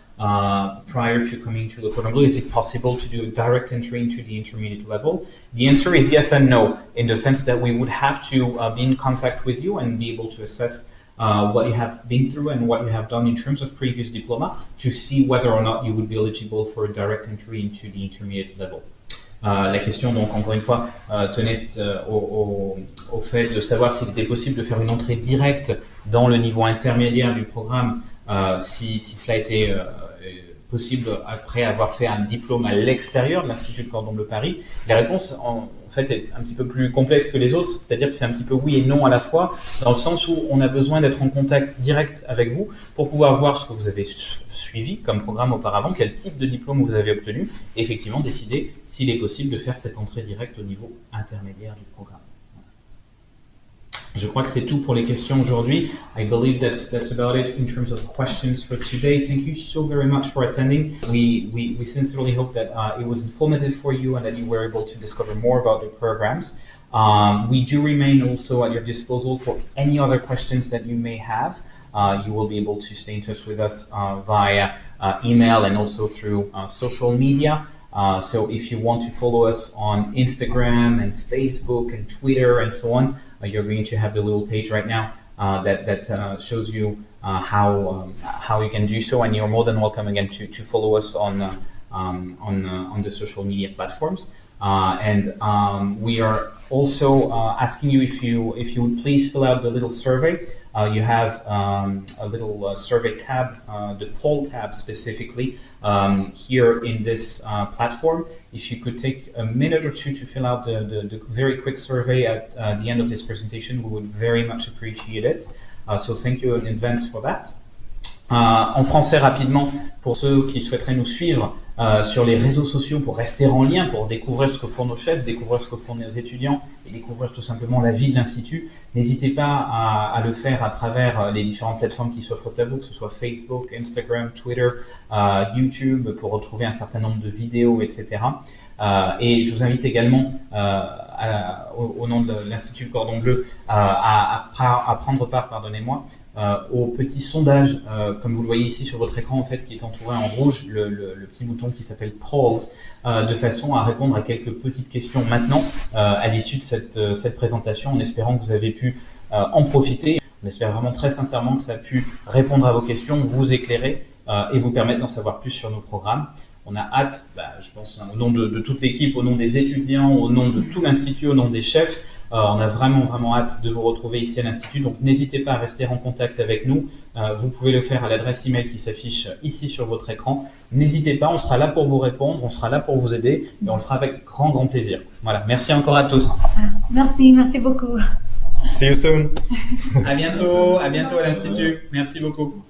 S1: prior to coming to Le Cordon Bleu, is it possible to do a direct entry into the intermediate level? The answer is yes and no, in the sense that we would have to be in contact with you and be able to assess what you have been through and what you have done in terms of previous diploma to see whether or not you would be eligible for a direct entry into the intermediate level. La question, donc, encore une fois, tenait au fait de savoir s'il était possible de faire une entrée directe dans le niveau intermédiaire du programme, si cela était possible après avoir fait un diplôme à l'extérieur de l'Institut de Cordon Bleu Paris. La réponse, en fait, est un petit peu plus complexe que les autres, c'est-à-dire que c'est un petit peu oui et non à la fois, dans le sens où on a besoin d'être en contact direct avec vous pour pouvoir voir ce que vous avez suivi comme programme auparavant, quel type de diplôme vous avez obtenu, et effectivement décider s'il est possible de faire cette entrée directe au niveau intermédiaire du programme. Je crois que c'est tout pour les questions aujourd'hui. I believe that's about it in terms of questions for today. Thank you so very much for attending. We sincerely hope that it was informative for you and that you were able to discover more about the programs. We do remain also at your disposal for any other questions that you may have. You will be able to stay in touch with us via email and also through social media. So if you want to follow us on Instagram and Facebook and Twitter and so on, you're going to have the little page right now that shows you how you can do so, and you're more than welcome again to follow us on the social media platforms. And we are also asking you if you would please fill out the little survey. You have a little survey tab, the poll tab specifically, here in this platform. If you could take a minute or two to fill out the very quick survey at the end of this presentation, we would very much appreciate it. So thank you in advance for that. En français rapidement, pour ceux qui souhaiteraient nous suivre sur les réseaux sociaux pour rester en lien, pour découvrir ce que font nos chefs, découvrir ce que font nos étudiants et découvrir tout simplement la vie de l'Institut, n'hésitez pas à le faire à travers les différentes plateformes qui s'offrent à vous, que ce soit Facebook, Instagram, Twitter, YouTube, pour retrouver un certain nombre de vidéos, etc. Et je vous invite également au nom de l'Institut Le Cordon Bleu à prendre part, au petit sondage, comme vous le voyez ici sur votre écran, en fait, qui est entouré en rouge, le petit bouton qui s'appelle Polls, de façon à répondre à quelques petites questions maintenant, à l'issue de cette présentation, en espérant que vous avez pu en profiter. On espère vraiment très sincèrement que ça a pu répondre à vos questions, vous éclairer et vous permettre d'en savoir plus sur nos programmes. On a hâte, je pense, au nom de toute l'équipe, au nom des étudiants, au nom de tout l'Institut, au nom des chefs, on a vraiment hâte de vous retrouver ici à l'Institut. Donc n'hésitez pas à rester en contact avec nous. Vous pouvez le faire à l'adresse email qui s'affiche ici sur votre écran. N'hésitez pas, on sera là pour vous répondre, on sera là pour vous aider et on le fera avec grand plaisir. Voilà, merci encore à tous.
S2: Merci beaucoup.
S3: See you soon.
S1: À bientôt à l'Institut. Merci beaucoup.